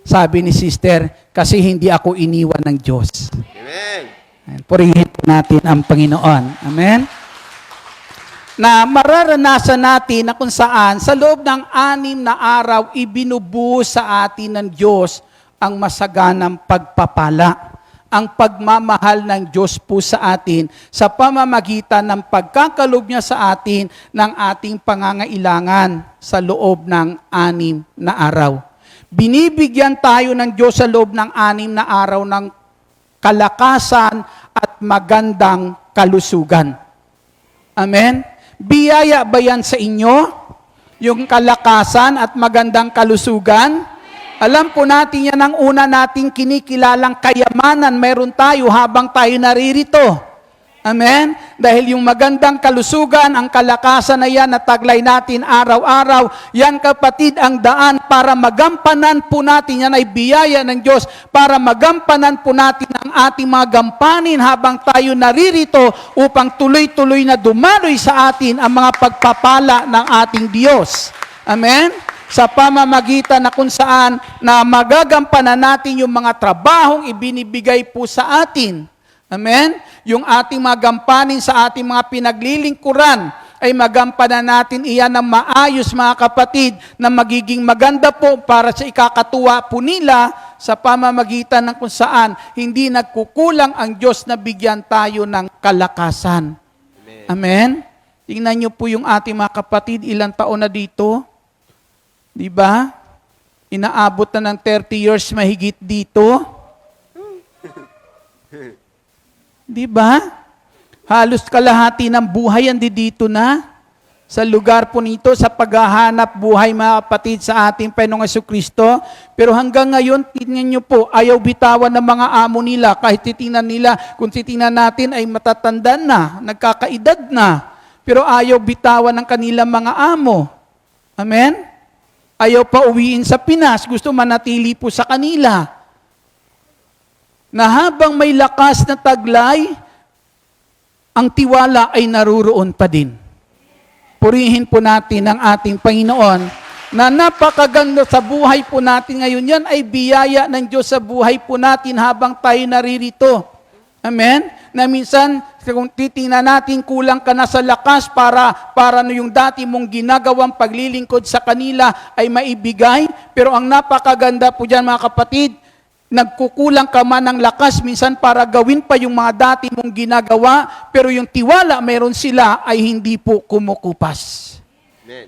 Sabi ni sister, kasi hindi ako iniwan ng Diyos. Amen. Purihin po natin ang Panginoon. Amen? Na mararanasan natin na kung saan sa loob ng 6 na araw, ibinubuo sa atin ng Diyos ang masaganang pagpapala. Ang pagmamahal ng Diyos po sa atin sa pamamagitan ng pagkakalob niya sa atin ng ating pangangailangan sa loob ng 6 na araw. Binibigyan tayo ng Diyos sa loob ng 6 na araw ng kalakasan at magandang kalusugan. Amen? Biyaya ba yan sa inyo? Yung kalakasan at magandang kalusugan? Alam po natin yan ang una nating kinikilalang kayamanan meron tayo habang tayo naririto. Amen? Dahil yung magandang kalusugan, ang kalakasan na yan na taglay natin araw-araw, yan kapatid ang daan para magampanan po natin, yan ay biyaya ng Diyos, para magampanan po natin ang ating mga gampanin habang tayo naririto upang tuloy-tuloy na dumaloy sa atin ang mga pagpapala ng ating Diyos. Amen? Sa pamamagitan na kung saan na magagampanan natin yung mga trabahong ibinibigay po sa atin. Amen? Yung ating mga gampanin sa ating mga pinaglilingkuran ay magampanan natin iyan ng maayos mga kapatid na magiging maganda po para sa ikakatuwa po nila sa pamamagitan ng kung saan hindi nagkukulang ang Diyos na bigyan tayo ng kalakasan. Amen? Tingnan niyo po yung ating mga kapatid, ilang taon na dito. Di ba? Inaabot na ng 30 years mahigit dito. Di ba? Halos kalahati ng buhay andi dito na. Sa lugar po nito, sa paghahanap buhay mga kapatid sa ating Panginoong Jesucristo. Pero hanggang ngayon, tingnan nyo po, ayaw bitawan ng mga amo nila. Kahit titingnan nila, kung titingnan natin ay matatanda na, nagkakaedad na. Pero ayaw bitawan ng kanilang mga amo. Amen? Ayaw pa uwiin sa Pinas, gusto manatili po sa kanila. Na habang may lakas na taglay, ang tiwala ay naruroon pa din. Purihin po natin ang ating Panginoon na napakaganda sa buhay po natin ngayon. Yan ay biyaya ng Diyos sa buhay po natin habang tayo naririto. Amen? Na minsan, kung titingnan natin, kulang ka na sa lakas para yung dati mong ginagawang paglilingkod sa kanila ay maibigay. Pero ang napakaganda po dyan mga kapatid, nagkukulang ka man ng lakas minsan para gawin pa yung mga dati mong ginagawa, pero yung tiwala meron sila ay hindi po kumukupas.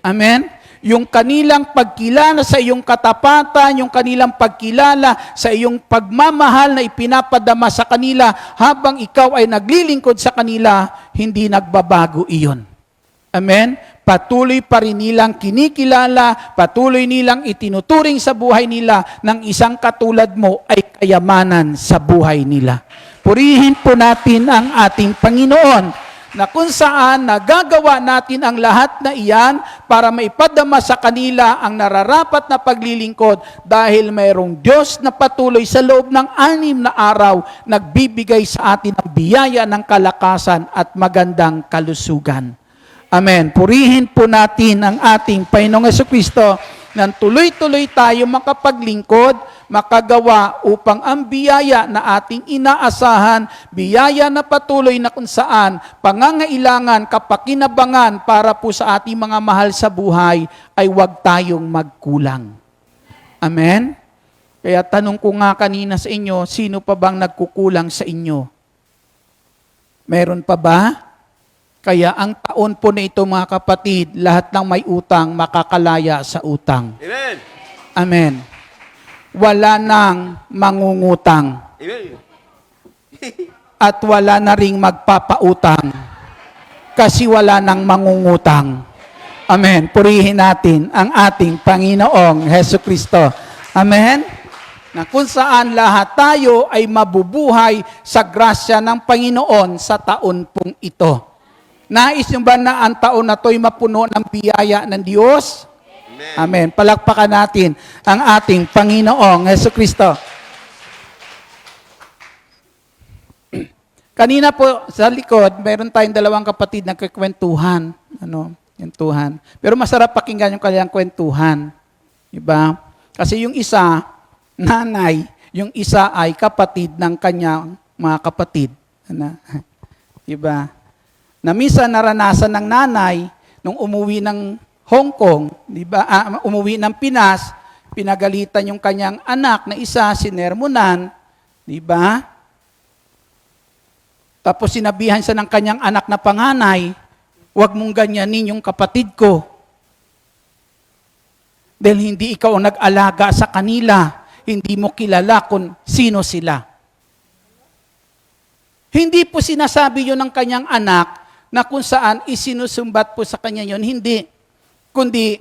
Amen? Yung kanilang pagkilala sa iyong katapatan, yung kanilang pagkilala sa iyong pagmamahal na ipinapadama sa kanila habang ikaw ay naglilingkod sa kanila, hindi nagbabago iyon. Amen? Patuloy pa rin nilang kinikilala, patuloy nilang itinuturing sa buhay nila ng isang katulad mo ay kayamanan sa buhay nila. Purihin po natin ang ating Panginoon na kung saan nagagawa natin ang lahat na iyan para maipadama sa kanila ang nararapat na paglilingkod dahil mayroong Diyos na patuloy sa loob ng 6 na araw nagbibigay sa atin ng biyaya ng kalakasan at magandang kalusugan. Amen. Purihin po natin ang ating Panginoong Jesucristo nang tuloy-tuloy tayo makapaglingkod, makagawa upang ang biyaya na ating inaasahan, biyaya na patuloy na kung saan pangangailangan, kapakinabangan para po sa ating mga mahal sa buhay ay huwag tayong magkulang. Amen? Kaya tanong ko nga kanina sa inyo, sino pa bang nagkukulang sa inyo? Meron pa ba? Kaya ang taon po na ito mga kapatid, lahat ng may utang makakalaya sa utang. Amen. Amen. Wala nang mangungutang. Amen. At wala na ring magpapautang. Kasi wala nang mangungutang. Amen. Purihin natin ang ating Panginoong Jesucristo. Amen. Na kung saan lahat tayo ay mabubuhay sa grasya ng Panginoon sa taon pong ito. Nais nyo ba na ang taon na to'y mapuno ng biyaya ng Diyos? Amen. Palakpakan natin ang ating Panginoong Jesucristo. Kanina po sa likod, mayroon tayong 2 kapatid na kikwentuhan. Kwentuhan. Pero masarap pakinggan yung kanilang kwentuhan. Diba? Kasi yung isa, nanay, yung isa ay kapatid ng kanyang mga kapatid. Diba? Na minsan naranasan ng nanay nung umuwi ng Hong Kong, di ba? Umuwi ng Pinas, pinagalitan yung kanyang anak na isa, sinermonan, di ba? Tapos sinabihan siya ng kanyang anak na panganay, huwag mong ganyanin yung kapatid ko. Dahil hindi ikaw ang nag-alaga sa kanila, hindi mo kilala kung sino sila. Hindi po sinasabi yun ng kanyang anak na kung saan isinusumbat po sa kanya yun. Hindi. Kundi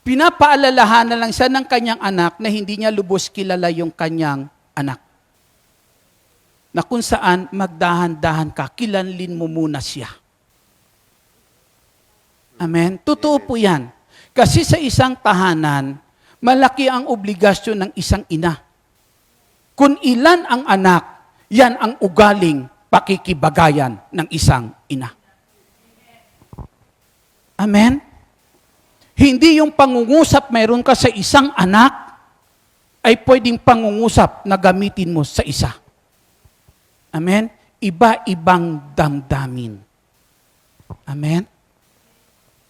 pinapaalalahanan lang siya ng kanyang anak na hindi niya lubos kilala yung kanyang anak. Na kung saan magdahan-dahan ka, kilanlin mo muna siya. Amen? Totoo po yan. Kasi sa isang tahanan, malaki ang obligasyon ng isang ina. Kung ilan ang anak, yan ang ugaling pakikibagayan ng isang ina. Amen? Hindi yung pangungusap mayroon ka sa isang anak, ay pwedeng pangungusap na gamitin mo sa isa. Amen? Iba-ibang damdamin. Amen?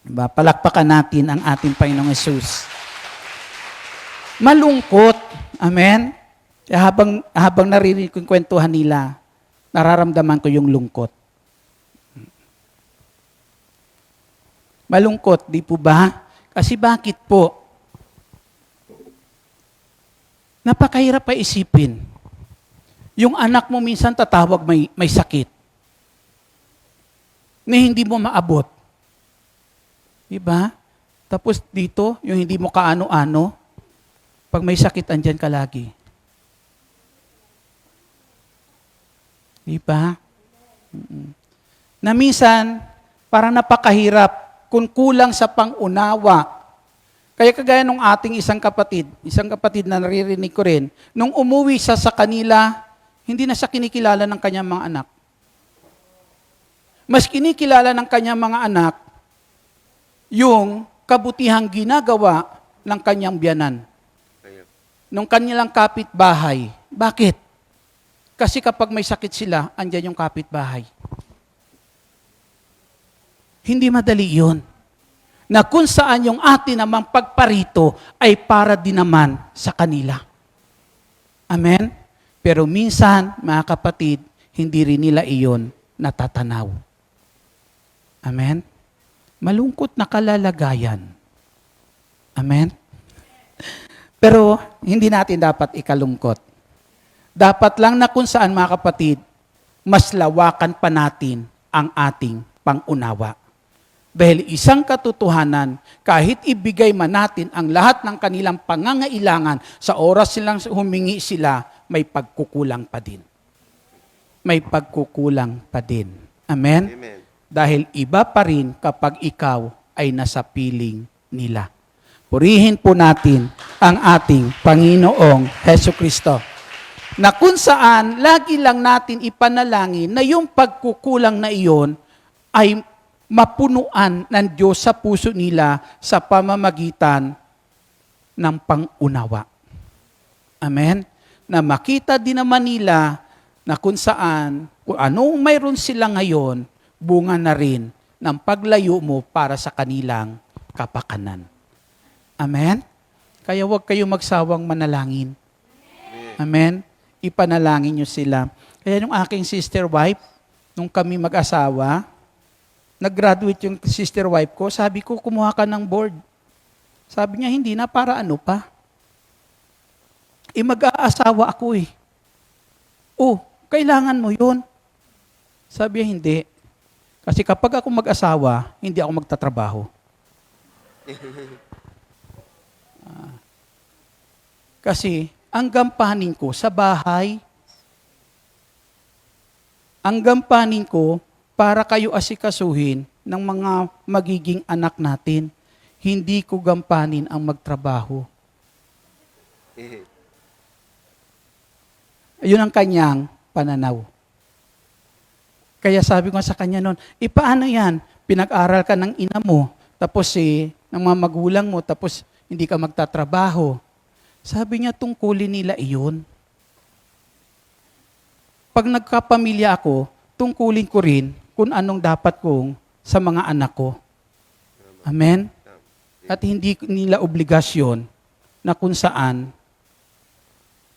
Diba? Palakpakan natin ang ating Panginoong Hesus. Malungkot. Amen? Kaya habang naririnig ko yung kwentuhan nila, nararamdaman ko yung lungkot. Malungkot, di po ba? Kasi bakit po? Napakahirap pa isipin. Yung anak mo minsan tatawag may sakit. Na hindi mo maabot. Diba? Tapos dito, yung hindi mo kaano-ano, pag may sakit, andyan ka lagi. Diba? Na minsan, parang napakahirap kung kulang sa pangunawa. Kaya kagaya nung ating isang kapatid na naririnig ko rin, nung umuwi siya sa kanila, hindi na siya kinikilala ng kanyang mga anak. Mas kinikilala ng kanyang mga anak yung kabutihang ginagawa ng kanyang biyanan. Nung kanilang kapitbahay. Bakit? Kasi kapag may sakit sila, andyan yung kapitbahay. Hindi madali yun. Na kung saan yung atin namang pagparito ay para din naman sa kanila. Amen? Pero minsan, mga kapatid, hindi rin nila iyon natatanaw. Amen? Malungkot na kalalagayan. Amen? Pero hindi natin dapat ikalungkot. Dapat lang na kung saan, mga kapatid, mas lawakan pa natin ang ating pangunawa. Dahil isang katotohanan, kahit ibigay man natin ang lahat ng kanilang pangangailangan, sa oras silang humingi sila, may pagkukulang pa din. May pagkukulang pa din. Amen? Amen. Dahil iba pa rin kapag ikaw ay nasa piling nila. Purihin po natin ang ating Panginoong Hesukristo. Na kung saan, lagi lang natin ipanalangin na yung pagkukulang na iyon ay mapunuan ng Diyos sa puso nila sa pamamagitan ng pangunawa. Amen? Na makita din naman nila na kung saan, kung anong mayroon sila ngayon, bunga na rin ng paglayo mo para sa kanilang kapakanan. Amen? Kaya huwag kayo magsawang manalangin. Amen? Ipanalangin nyo sila. Kaya yung aking sister wife, nung kami mag-asawa, nag-graduate yung sister wife ko, sabi ko, kumuha ka ng board. Sabi niya, hindi na, para ano pa? Mag-aasawa ako eh. Oh, kailangan mo yun. Sabi niya, hindi. Kasi kapag ako mag-asawa, hindi ako magtatrabaho. Kasi, ang gampanin ko sa bahay, ang gampanin ko para kayo asikasuhin ng mga magiging anak natin. Hindi ko gampanin ang magtrabaho. Yun ang kanyang pananaw. Kaya sabi ko sa kanya noon, paano yan? Pinag-aral ka ng ina mo, tapos ng mga magulang mo, tapos hindi ka magtatrabaho. Sabi niya, tungkulin nila iyon. Pag nagkapamilya ako, tungkulin ko rin kung anong dapat kong sa mga anak ko. Amen? At hindi nila obligasyon na kung saan,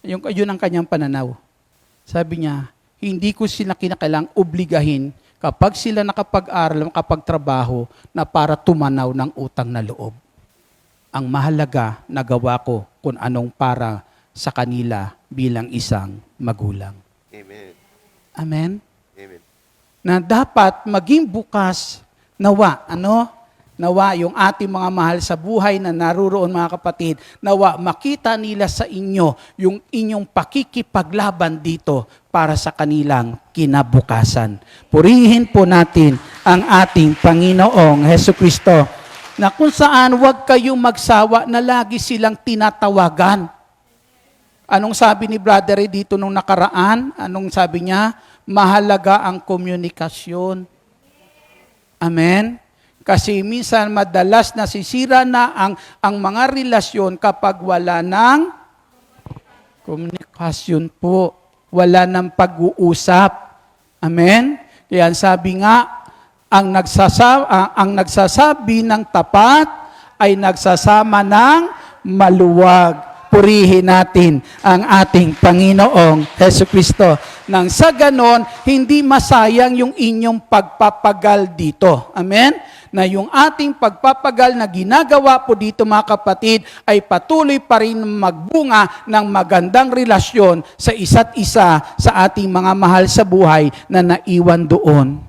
yun ang kanyang pananaw. Sabi niya, hindi ko sila kinakailangang obligahin kapag sila nakapag-aral, nakapagtrabaho, na para tumanaw ng utang na loob. Ang mahalaga, nagawa ko kung anong para sa kanila bilang isang magulang. Amen. Amen? Amen. Na dapat maging bukas, nawa, nawa yung ating mga mahal sa buhay na naruroon mga kapatid, nawa makita nila sa inyo yung inyong pakikipaglaban dito para sa kanilang kinabukasan. Purihin po natin ang ating Panginoong Hesukristo na kung saan huwag kayong magsawa na lagi silang tinatawagan. Anong sabi ni Brother Ray dito nung nakaraan? Anong sabi niya? Mahalaga ang komunikasyon. Amen? Kasi minsan madalas nasisira na ang mga relasyon kapag wala ng komunikasyon po. Wala ng pag-uusap. Amen? Kaya sabi nga, ang nagsasabi ng tapat ay nagsasama ng maluwag. Purihin natin ang ating Panginoong Hesukristo. Nang sa ganon, hindi masayang yung inyong pagpapagal dito. Amen? Na yung ating pagpapagal na ginagawa po dito mga kapatid ay patuloy pa rin magbunga ng magandang relasyon sa isa't isa sa ating mga mahal sa buhay na naiwan doon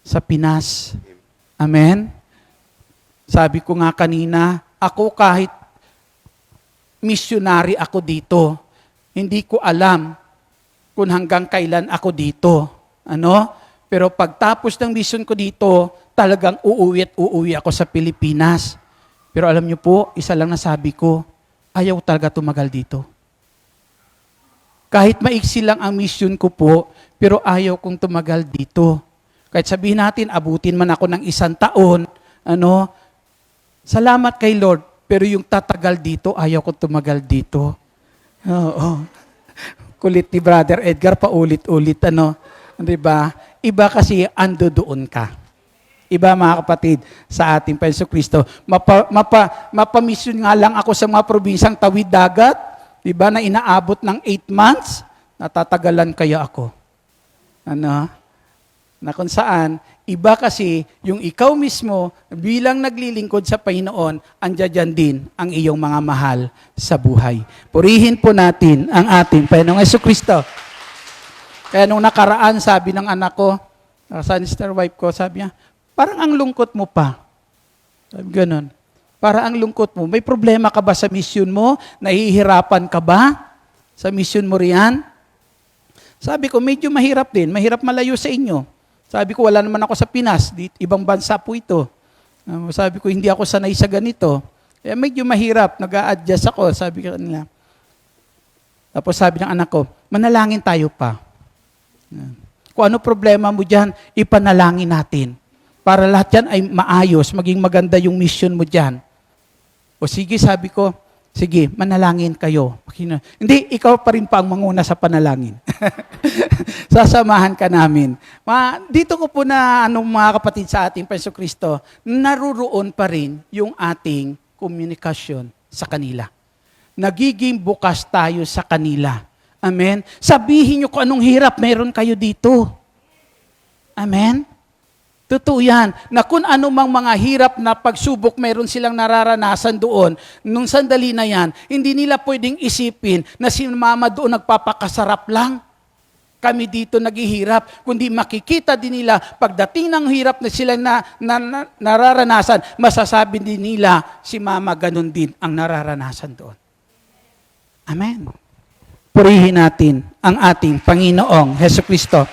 sa Pinas. Amen? Sabi ko nga kanina, ako kahit missionary ako dito, hindi ko alam kung hanggang kailan ako dito. Pero pagtapos ng mission ko dito, talagang uuwi ako sa Pilipinas. Pero alam niyo po, isa lang nasabi ko, ayaw talaga tumagal dito. Kahit maiksi lang ang mission ko po, pero ayaw kong tumagal dito. Kahit sabihin natin, abutin man ako ng 1 taon, salamat kay Lord, pero yung tatagal dito, ayaw ko tumagal dito. Oo. Kulit ni Brother Edgar, paulit-ulit, diba? Iba kasi ando doon ka. Iba mga kapatid, sa ating Panginoong Kristo. Mapamisyon nga lang ako sa mga probinsyang tawid dagat, diba, na inaabot ng 8 months, natatagalan kaya ako. Na kung saan, iba kasi yung ikaw mismo bilang naglilingkod sa Panginoon, andyan din ang iyong mga mahal sa buhay. Purihin po natin ang ating Panginoong Jesucristo. Kaya nung nakaraan, sabi ng anak ko, sa sister wife ko, sabi niya, parang ang lungkot mo pa. Sabi ganun. Parang ang lungkot mo. May problema ka ba sa mission mo? Nahihirapan ka ba sa mission mo riyan? Sabi ko, medyo mahirap din. Mahirap malayo sa inyo. Sabi ko, wala naman ako sa Pinas. Ibang bansa po ito. Sabi ko, hindi ako sanay sa ganito. Kaya medyo mahirap. Nag-a-adjust ako. Sabi ko nila. Tapos sabi ng anak ko, manalangin tayo pa. Kung ano problema mo dyan, ipanalangin natin. Para lahat yan ay maayos, maging maganda yung mission mo dyan. O sige, sabi ko, sige, manalangin kayo. Hindi, ikaw pa rin pa ang manguna sa panalangin. Sasamahan ka namin. Dito ko po na mga kapatid sa ating Panginoong Kristo, naruroon pa rin yung ating komunikasyon sa kanila. Nagiging bukas tayo sa kanila. Amen? Sabihin nyo kung anong hirap meron kayo dito. Amen? Totoo yan, na kung anumang mga hirap na pagsubok meron silang nararanasan doon, nung sandali na yan, hindi nila pwedeng isipin na si mama doon nagpapakasarap lang. Kami dito naghihirap, kundi makikita din nila, pagdating ng hirap na sila nararanasan, masasabi din nila, si mama ganun din ang nararanasan doon. Amen. Purihin natin ang ating Panginoong Hesukristo.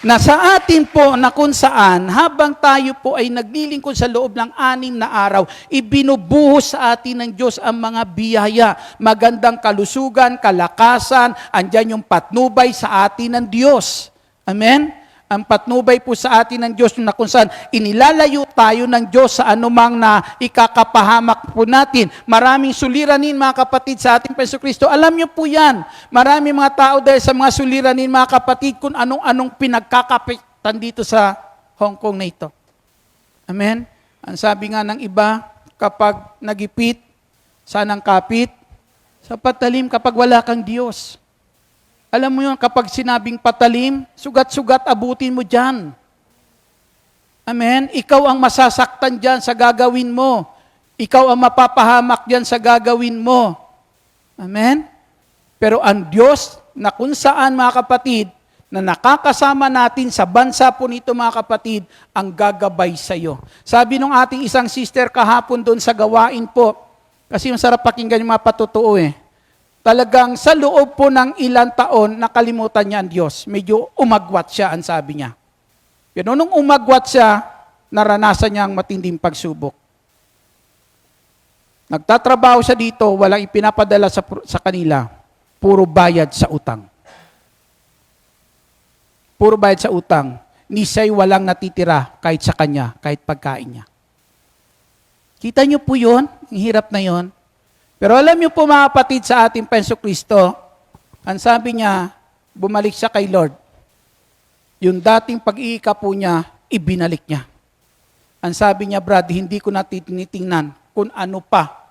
Na sa atin po na kung saan, habang tayo po ay naglilingkod sa loob ng 6 na araw, ibinubuhos sa atin ng Diyos ang mga biyaya, magandang kalusugan, kalakasan, andyan yung patnubay sa atin ng Diyos. Amen? Ang patnubay po sa atin ng Diyos na kung saan inilalayo tayo ng Diyos sa anumang na ikakapahamak po natin. Maraming suliranin mga kapatid sa ating Panginoong Kristo. Alam niyo po yan. Maraming mga tao dahil sa mga suliranin mga kapatid kung anong pinagkakapitan dito sa Hong Kong na ito. Amen? Ang sabi nga ng iba, kapag nagipit, sanang kapit, sa patalim kapag wala kang Diyos. Alam mo yun, kapag sinabing patalim, sugat-sugat abutin mo dyan. Amen? Ikaw ang masasaktan dyan sa gagawin mo. Ikaw ang mapapahamak diyan sa gagawin mo. Amen? Pero ang Diyos na kung saan, mga kapatid, na nakakasama natin sa bansa po nito, mga kapatid, ang gagabay sa iyo. Sabi nung ating isang sister kahapon doon sa gawain po, kasi yung sarap pakinggan yung mga patotoo Talagang sa loob po ng ilang taon, nakalimutan niya ang Diyos. Medyo umagwat siya, ang sabi niya. Pero nung umagwat siya, naranasan niya ang matinding pagsubok. Nagtatrabaho siya dito, walang ipinapadala sa kanila. Puro bayad sa utang. Puro bayad sa utang. Ni siya'y walang natitira kahit sa kanya, kahit pagkain niya. Kita niyo po yun? Ang hirap na yun. Pero alam niyo po, mga kapatid, sa ating Penso Kristo, ang sabi niya, bumalik siya kay Lord. Yung dating pag-iika po niya, ibinalik niya. Ang sabi niya, Brad, hindi ko natinitingnan kung ano pa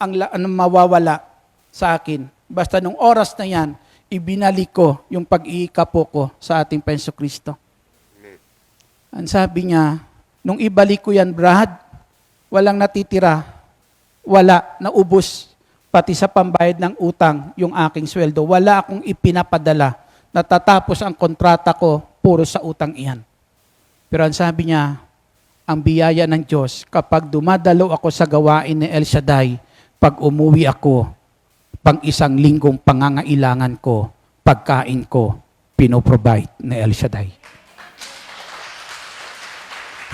ang mawawala sa akin. Basta nung oras na yan, ibinalik ko yung pag-iika po ko sa ating Penso Kristo. Ang sabi niya, nung ibalik ko yan, Brad, walang natitira, wala, naubos, pati sa pambayad ng utang, yung aking sweldo. Wala akong ipinapadala. Natatapos ang kontrata ko, puro sa utang iyan. Pero ang sabi niya, ang biyaya ng Diyos, kapag dumadalo ako sa gawain ni El Shaddai, pag umuwi ako, pang isang linggong pangangailangan ko, pagkain ko, pinoprovide ni El Shaddai.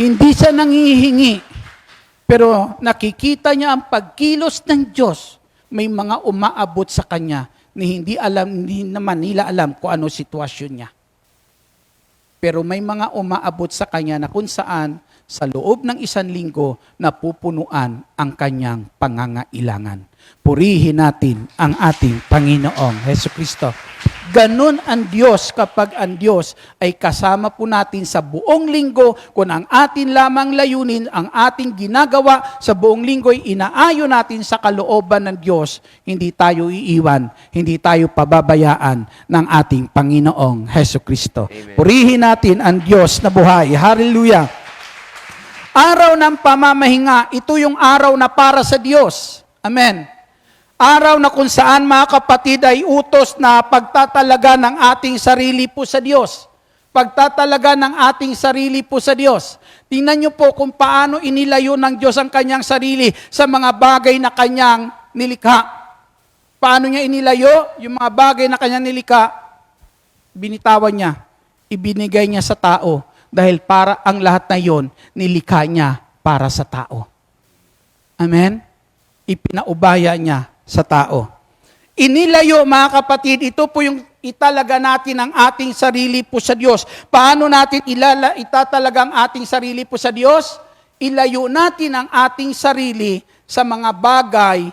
Hindi siya nangihingi, pero nakikita niya ang pagkilos ng Diyos. May mga umaabot sa kanya na hindi naman nila alam kung ano sitwasyon niya. Pero may mga umaabot sa kanya na kung saan sa loob ng isang linggo napupunuan ang kanyang pangangailangan. Purihin natin ang ating Panginoong Hesukristo. Ganun ang Diyos kapag ang Diyos ay kasama po natin sa buong linggo, kung ang atin lamang layunin, ang ating ginagawa sa buong linggo ay inaayon natin sa kalooban ng Diyos, hindi tayo iiwan, hindi tayo pababayaan ng ating Panginoong Hesukristo. Purihin natin ang Diyos na buhay. Hallelujah! Araw ng pamamahinga, ito yung araw na para sa Diyos. Amen. Araw na kung saan, mga kapatid, ay utos na pagtatalaga ng ating sarili po sa Diyos. Pagtatalaga ng ating sarili po sa Diyos. Tingnan niyo po kung paano inilayo ng Diyos ang kanyang sarili sa mga bagay na kanyang nilikha. Paano niya inilayo? Yung mga bagay na kanyang nilikha, binitawan niya, ibinigay niya sa tao. Dahil para ang lahat na yon, nilikha niya para sa tao. Amen? Ipinaubaya niya sa tao. Inilayo, mga kapatid, ito po yung italaga natin ang ating sarili po sa Diyos. Paano natin itatalaga ang ating sarili po sa Diyos? Ilayo natin ang ating sarili sa mga bagay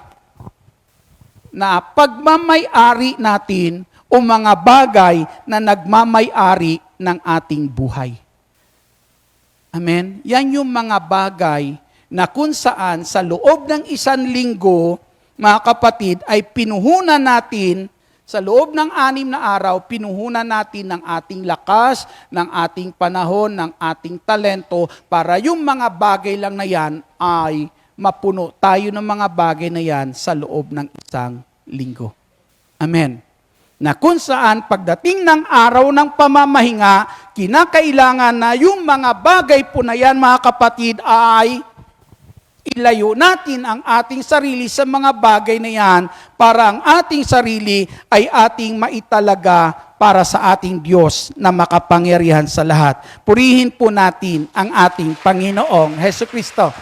na pagmamay-ari natin o mga bagay na nagmamay-ari ng ating buhay. Amen? Yan yung mga bagay na kung saan sa loob ng isang linggo, mga kapatid, ay pinuhunan natin, sa loob ng 6 na araw, pinuhunan natin ng ating lakas, ng ating panahon, ng ating talento, para yung mga bagay lang na yan ay mapuno tayo ng mga bagay na yan sa loob ng isang linggo. Amen. Na kung saan pagdating ng araw ng pamamahinga, kinakailangan na yung mga bagay po na yan, mga kapatid, ay ilayo natin ang ating sarili sa mga bagay na yan para ang ating sarili ay ating maitalaga para sa ating Diyos na makapangyarihan sa lahat. Purihin po natin ang ating Panginoong Hesukristo.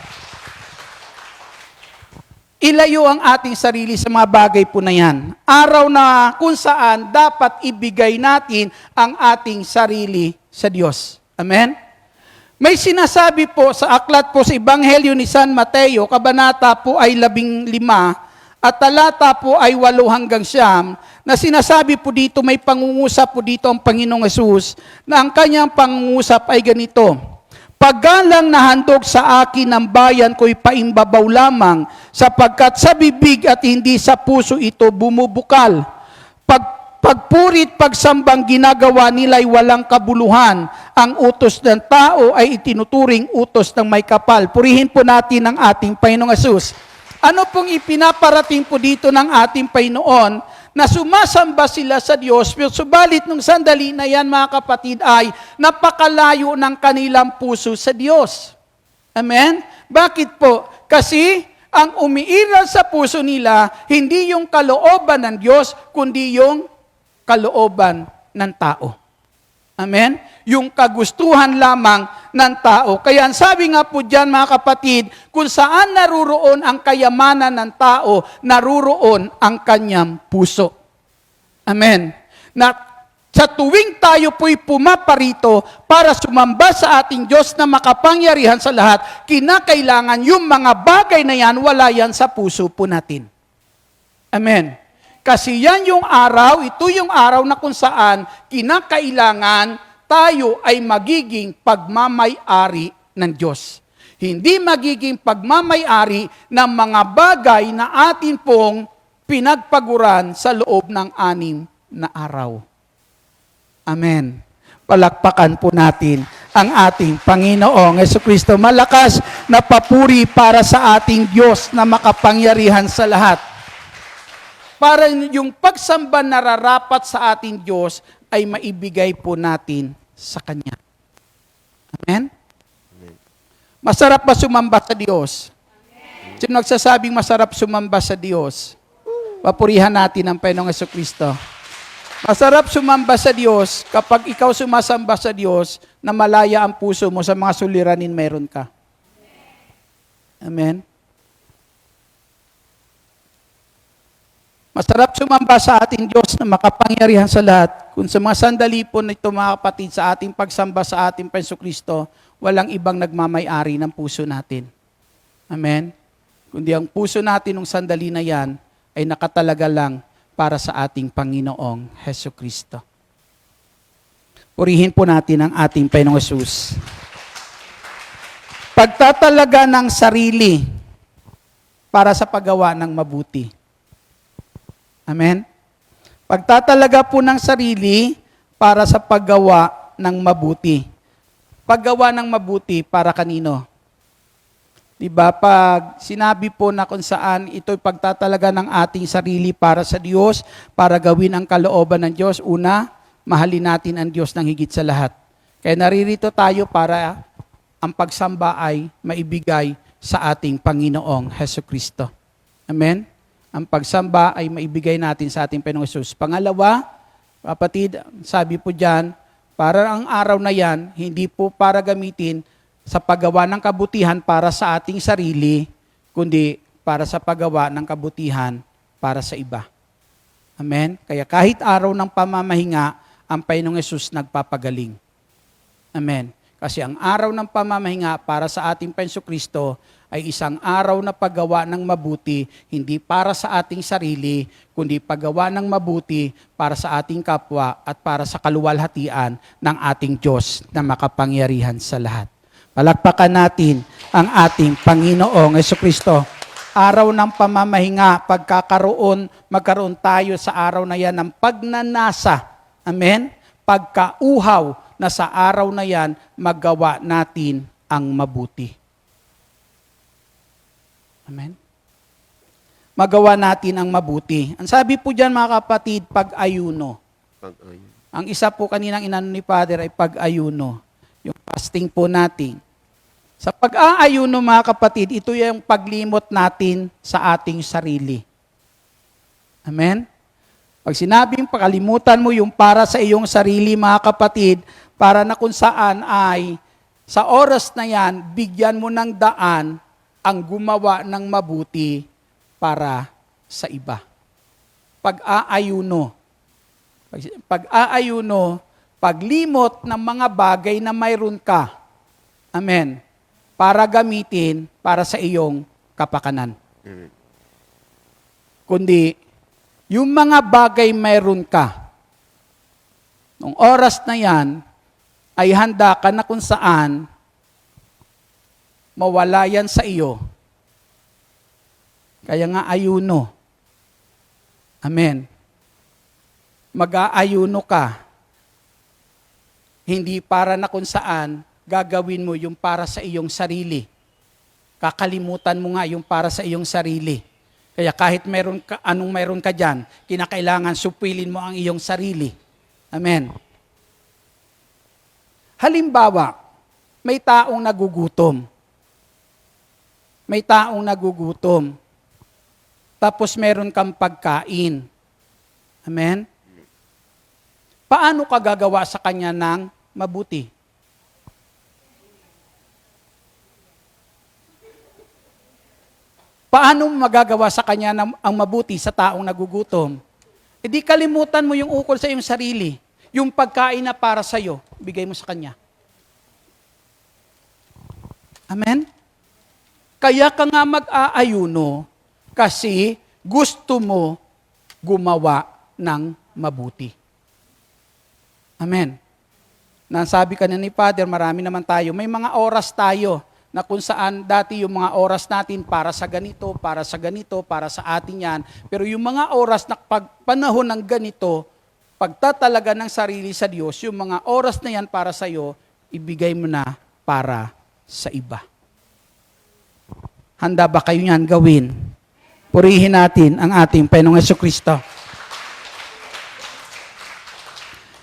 Ilayo ang ating sarili sa mga bagay po na yan. Araw na kung saan dapat ibigay natin ang ating sarili sa Diyos. Amen? May sinasabi po sa aklat po sa Ebanghelyo ni San Mateo, kabanata po ay 15, at talata po ay 8-9, na sinasabi po dito, may pangungusap po dito ang Panginoong Hesus, na ang kanyang pangungusap ay ganito: paggalang na handog sa akin ng bayan ko'y paimbabaw lamang, sapagkat sa bibig at hindi sa puso ito bumubukal. pagpurit, pagsambang ginagawa nila ay walang kabuluhan. Ang utos ng tao ay itinuturing utos ng may kapal. Purihin po natin ang ating Panginoong Hesus. Ano pong ipinaparating po dito ng ating Panginoon na sumasamba sila sa Diyos, pero subalit nung sandali na yan, mga kapatid, ay napakalayo ng kanilang puso sa Diyos. Amen? Bakit po? Kasi ang umiiral sa puso nila, hindi yung kalooban ng Diyos, kundi yung kalooban ng tao. Amen? Yung kagustuhan lamang ng tao. Kaya ang sabi nga po dyan, mga kapatid, kung saan naruroon ang kayamanan ng tao, naruroon ang kanyang puso. Amen? Na sa tuwing tayo po'y pumaparito para sumamba sa ating Diyos na makapangyarihan sa lahat, kinakailangan yung mga bagay na yan, wala yan sa puso po natin. Amen? Kasi yan yung araw, ito yung araw na kung saan kinakailangan tayo ay magiging pagmamay-ari ng Diyos. Hindi magiging pagmamay-ari ng mga bagay na atin pong pinagpaguran sa loob ng 6 na araw. Amen. Palakpakan po natin ang ating Panginoong Jesucristo. Malakas na papuri para sa ating Diyos na makapangyarihan sa lahat. Para yung pagsamba nararapat sa ating Diyos ay maibigay po natin sa Kanya. Amen? Masarap ba sumamba sa Diyos? Sino nagsasabing masarap sumamba sa Diyos? Papurihan natin ang Panginoong Jesucristo. Masarap sumamba sa Diyos kapag ikaw sumasamba sa Diyos na malaya ang puso mo sa mga suliranin meron ka. Amen? Masarap sumamba sa ating Diyos na makapangyarihan sa lahat. Kung sa mga sandali po nito, mga kapatid, sa ating pagsamba sa ating Jesucristo, walang ibang nagmamay-ari ng puso natin. Amen? Kundi ang puso natin ng sandali na yan ay nakatalaga lang para sa ating Panginoong Jesucristo. Purihin po natin ang ating Panginoong Hesus. Pagtatalaga ng sarili para sa paggawa ng mabuti. Amen? Pagtatalaga po ng sarili para sa paggawa ng mabuti. Paggawa ng mabuti para kanino? Diba? Pag sinabi po na kung saan ito'y pagtatalaga ng ating sarili para sa Diyos, para gawin ang kalooban ng Diyos, una, mahalin natin ang Diyos ng higit sa lahat. Kaya naririto tayo para ang pagsamba ay maibigay sa ating Panginoong Jesucristo. Amen? Ang pagsamba ay maibigay natin sa ating Panginoong Hesus. Pangalawa, kapatid, sabi po dyan, para ang araw na yan, hindi po para gamitin sa paggawa ng kabutihan para sa ating sarili, kundi para sa paggawa ng kabutihan para sa iba. Amen? Kaya kahit araw ng pamamahinga, ang Panginoong Hesus nagpapagaling. Amen? Kasi ang araw ng pamamahinga para sa ating Panginoong Kristo ay isang araw na paggawa ng mabuti, hindi para sa ating sarili, kundi paggawa ng mabuti para sa ating kapwa at para sa kaluwalhatian ng ating Diyos na makapangyarihan sa lahat. Palakpakan natin ang ating Panginoong Jesucristo. Araw ng pamamahinga, magkaroon tayo sa araw na yan ng pagnanasa. Amen? Pagkauhaw na sa araw na yan, maggawa natin ang mabuti. Amen? Magawa natin ang mabuti. Ang sabi po dyan, mga kapatid, pag-ayuno. Ang isa po kaninang inano ni Father ay pag-ayuno. Yung fasting po natin. Sa pag-aayuno, mga kapatid, ito yung paglimot natin sa ating sarili. Amen? Pag sinabing pakalimutan mo yung para sa iyong sarili, mga kapatid, para na kung saan ay sa oras na yan, bigyan mo ng daan ang gumawa ng mabuti para sa iba. Pag-aayuno. Pag-aayuno, paglimot ng mga bagay na mayroon ka. Amen. Para gamitin para sa iyong kapakanan. Kundi, yung mga bagay mayroon ka, nung oras na yan, ay handa ka na kung saan mawala yan sa iyo. Kaya nga ayuno. Amen. mag-aayuno ka, hindi para na kung saan gagawin mo yung para sa iyong sarili. Kakalimutan mo nga yung para sa iyong sarili. Kaya kahit anong meron ka dyan, kinakailangan supilin mo ang iyong sarili. Amen. Halimbawa, may taong nagugutom. May taong nagugutom. Tapos meron kang pagkain. Amen? Paano ka gagawa sa kanya ng mabuti? Paano magagawa sa kanya ang mabuti sa taong nagugutom? E di kalimutan mo yung ukol sa iyong sarili. Yung pagkain na para sa'yo, bigay mo sa kanya. Amen? Kaya ka nga mag-aayuno kasi gusto mo gumawa ng mabuti. Amen. Nasabi ka na ni Father, marami naman tayo. May mga oras tayo na kung saan dati yung mga oras natin para sa ganito, para sa atin yan. Pero yung mga oras na pagpanahon ng ganito, pagtatalaga ng sarili sa Diyos, yung mga oras na yan para sa'yo, ibigay mo na para sa iba. Handa ba kayo yan gawin? Purihin natin ang ating Panginoong Jesucristo.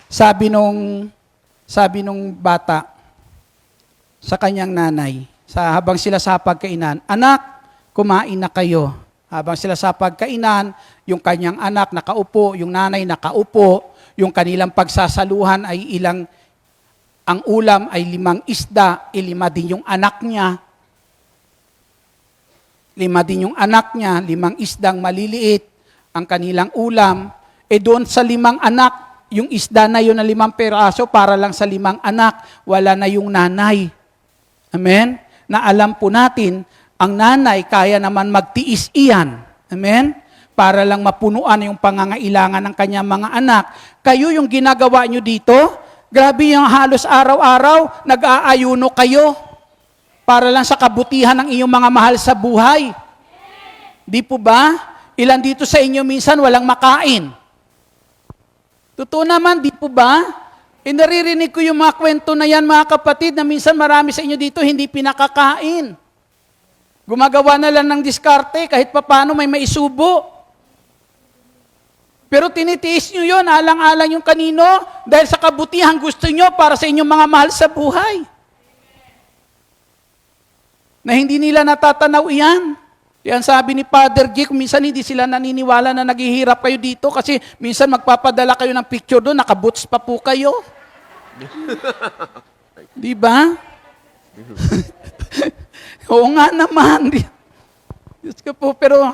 Sabi nung bata sa kanyang nanay, habang sila sa pagkainan, "Anak, kumain na kayo." Habang sila sa pagkainan, yung kanyang anak nakaupo, yung nanay nakaupo, yung kanilang pagsasaluhan ay ang ulam ay 5 isda, 5 din yung anak niya. 5 din yung anak niya, 5 isdang maliliit ang kanilang ulam. Doon sa 5 anak, yung isda na yun na 5 peraso para lang sa 5 anak, wala na yung nanay. Amen? Na alam po natin, ang nanay kaya naman magtiis iyan. Amen? Para lang mapunuan yung pangangailangan ng kanyang mga anak. Kayo yung ginagawa nyo dito, grabe yung halos araw-araw, nag-aayuno kayo para lang sa kabutihan ng iyong mga mahal sa buhay. Di po ba? Ilan dito sa inyo minsan walang makain? Totoo naman, di po ba? Naririnig ko yung mga kwento na yan, mga kapatid, na minsan marami sa inyo dito hindi pinakakain. Gumagawa na lang ng diskarte kahit papano may maisubo. Pero tinitiis nyo yun, alang-alang yung kanino, dahil sa kabutihan gusto nyo para sa inyong mga mahal sa buhay. Na hindi nila natatanaw iyan. Yan sabi ni Father G, minsan hindi sila naniniwala na naghihirap kayo dito kasi minsan magpapadala kayo ng picture doon, nakaboots pa po kayo. Di ba? Oo nga naman. Diyos ko po, pero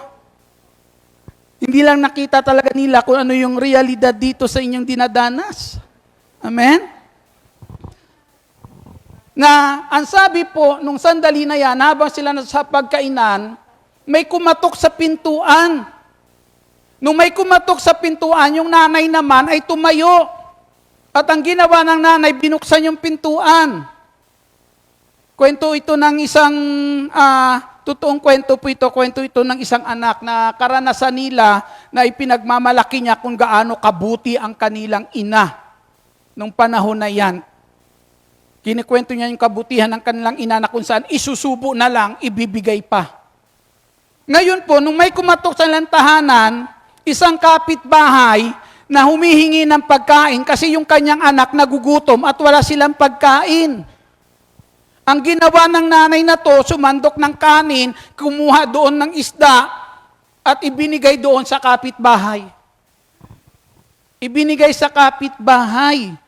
hindi lang nakita talaga nila kung ano yung realidad dito sa inyong dinadanas. Amen? Na ang sabi po, nung sandali na yan, habang sila sa pagkainan, may kumatok sa pintuan. Nung may kumatok sa pintuan, yung nanay naman ay tumayo. At ang ginawa ng nanay, binuksan yung pintuan. Kwento ito ng isang, totoong kwento po ito, kwento ito ng isang anak na karanasan nila na ipinagmamalaki niya kung gaano kabuti ang kanilang ina nung panahon na yan. Kinikwento niya yung kabutihan ng kanilang ina na kung saan isusubo na lang, ibibigay pa. Ngayon po, nung may kumatok sa lantahanan, isang kapitbahay na humihingi ng pagkain kasi yung kanyang anak nagugutom at wala silang pagkain. Ang ginawa ng nanay na to, sumandok ng kanin, kumuha doon ng isda at ibinigay doon sa kapitbahay. Ibinigay sa kapitbahay.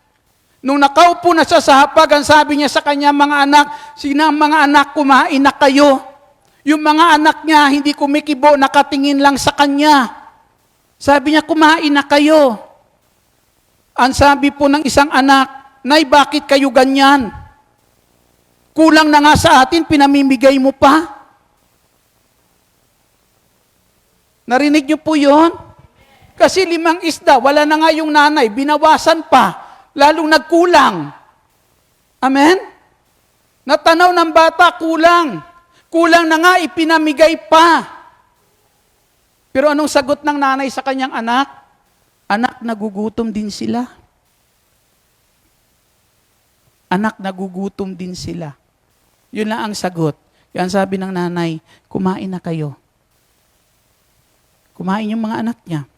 Nung nakaupo na siya sa hapag, ang sabi niya sa kanya mga anak, "Sinang mga anak, kumain na kayo." Yung mga anak niya, hindi kumikibo, nakatingin lang sa kanya. Sabi niya, "Kumain na kayo." Ang sabi po ng isang anak, "Nay, bakit kayo ganyan? Kulang na nga sa atin, pinamimigay mo pa." Narinig niyo po yun? Kasi 5 isda, wala na nga yung nanay, binawasan pa. Lalong nagkulang. Amen? Natanaw ng bata, kulang. Kulang na nga, ipinamigay pa. Pero anong sagot ng nanay sa kanyang anak? Anak, nagugutom din sila. Anak, nagugutom din sila. Yun lang ang sagot. Yan sabi ng nanay, kumain na kayo. Kumain yung mga anak niya.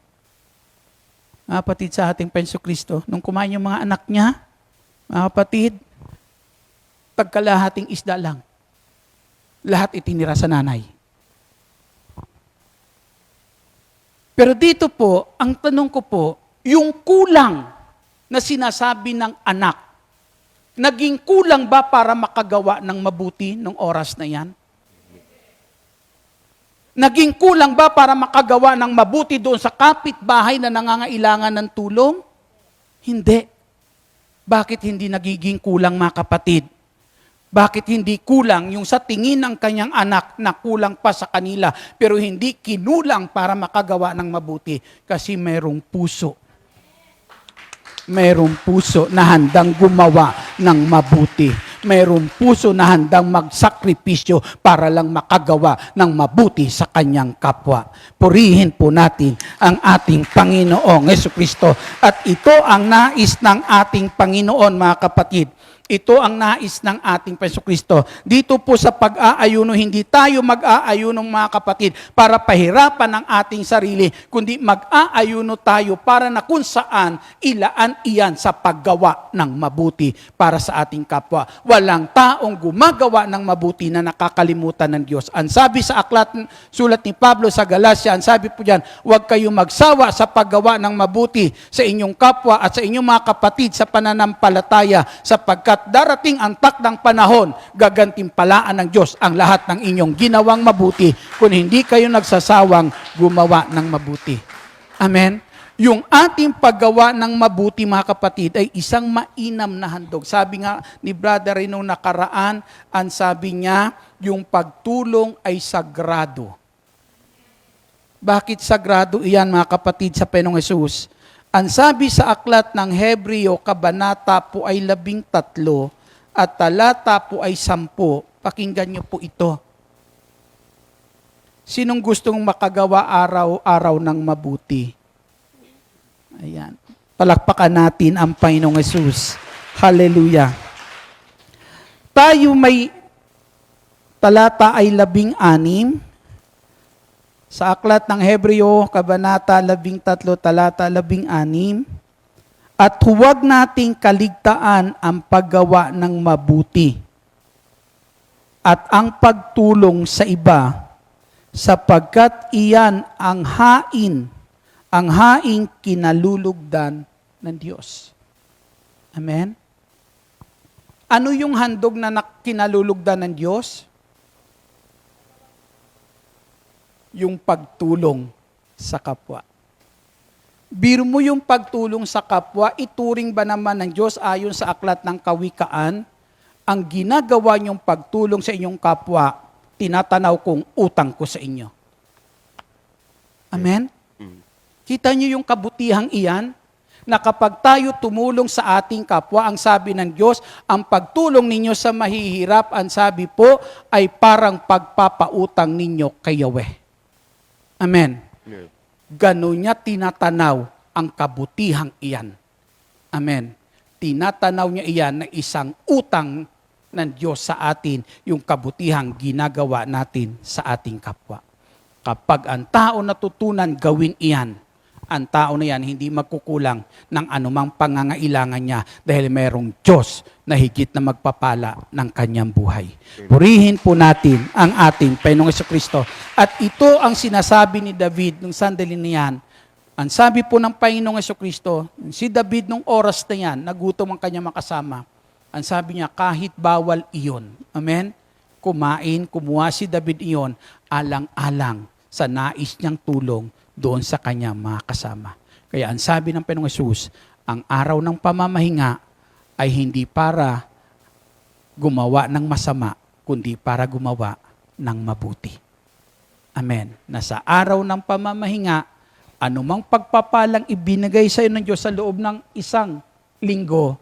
Mga kapatid sa ating Penso Kristo, nung kumain yung mga anak niya, mga kapatid, pagkalahating isda lang. Lahat itinira sa nanay. Pero dito po, ang tanong ko po, yung kulang na sinasabi ng anak, naging kulang ba para makagawa ng mabuti nung oras na yan? Naging kulang ba para makagawa ng mabuti doon sa kapitbahay na nangangailangan ng tulong? Hindi. Bakit hindi nagiging kulang, mga kapatid? Bakit hindi kulang yung sa tingin ng kanyang anak na kulang pa sa kanila pero hindi kinulang para makagawa ng mabuti? Kasi mayroong puso. Mayroong puso na handang gumawa ng mabuti. Mayroong puso na handang magsakripisyo para lang makagawa ng mabuti sa kanyang kapwa. Purihin po natin ang ating Panginoong Jesucristo. At ito ang nais ng ating Panginoon, mga kapatid. Ito ang nais ng ating Jesucristo. Dito po sa pag-aayuno, hindi tayo mag-aayuno, mga kapatid, para pahirapan ang ating sarili, kundi mag-aayuno tayo para na kung saan ilaan iyan sa paggawa ng mabuti para sa ating kapwa. Walang taong gumagawa ng mabuti na nakakalimutan ng Diyos. Ang sabi sa sulat ni Pablo sa Galacia, ang sabi po diyan, huwag kayong magsawa sa paggawa ng mabuti sa inyong kapwa at sa inyong mga kapatid sa pananampalataya, sapagkat darating ang takdang panahon, gagantimpalaan ng Diyos ang lahat ng inyong ginawang mabuti kung hindi kayo nagsasawang gumawa ng mabuti. Amen? Yung ating paggawa ng mabuti, mga kapatid, ay isang mainam na handog. Sabi nga ni Brother Reno nakaraan, ang sabi niya, yung pagtulong ay sagrado. Bakit sagrado iyan, mga kapatid, sa Panginoong Hesus? Ang sabi sa aklat ng Hebreo, kabanata po ay 13 at talata po ay 10. Pakinggan niyo po ito. Sinong gustong makagawa araw-araw ng mabuti? Ayan. Palakpakan natin ang Panginoong Hesus. Hallelujah. Tayo may talata ay 16. Sa aklat ng Hebreo, kabanata 13, talata 16, at huwag nating kaligtaan ang paggawa ng mabuti at ang pagtulong sa iba, sapagkat iyan ang haing kinalulugdan ng Diyos. Amen? Ano yung handog na kinalulugdan ng Diyos? Yung pagtulong sa kapwa. Biro mo yung pagtulong sa kapwa, ituring ba naman ng Diyos ayon sa aklat ng Kawikaan, ang ginagawa niyong pagtulong sa inyong kapwa, tinatanaw kong utang ko sa inyo. Amen? Kita niyo yung kabutihang iyan, na kapag tayo tumulong sa ating kapwa, ang sabi ng Diyos, ang pagtulong ninyo sa mahihirap, ang sabi po, ay parang pagpapautang ninyo kay Yahweh. Amen. Ganon niya tinatanaw ang kabutihang iyan. Amen. Tinatanaw niya iyan na isang utang ng Diyos sa atin, yung kabutihang ginagawa natin sa ating kapwa. Kapag ang tao natutunan gawin iyan, ang tao na yan hindi magkukulang ng anumang pangangailangan niya dahil mayroong Diyos na higit na magpapala ng kanyang buhay. Purihin po natin ang ating Panginoong Jesucristo. At ito ang sinasabi ni David nung sandali na yan. Ang sabi po ng Panginoong Jesucristo, si David nung oras na yan, nagutom ang kanyang makasama. Ang sabi niya, kahit bawal iyon. Amen? Kumuha si David iyon, alang-alang sa nais niyang tulong doon sa kanyang mga kasama. Kaya ang sabi ng Panginoong Hesus, ang araw ng pamamahinga ay hindi para gumawa ng masama, kundi para gumawa ng mabuti. Amen. Na sa araw ng pamamahinga, anumang pagpapalang ibinigay sa iyo ng Diyos sa loob ng isang linggo,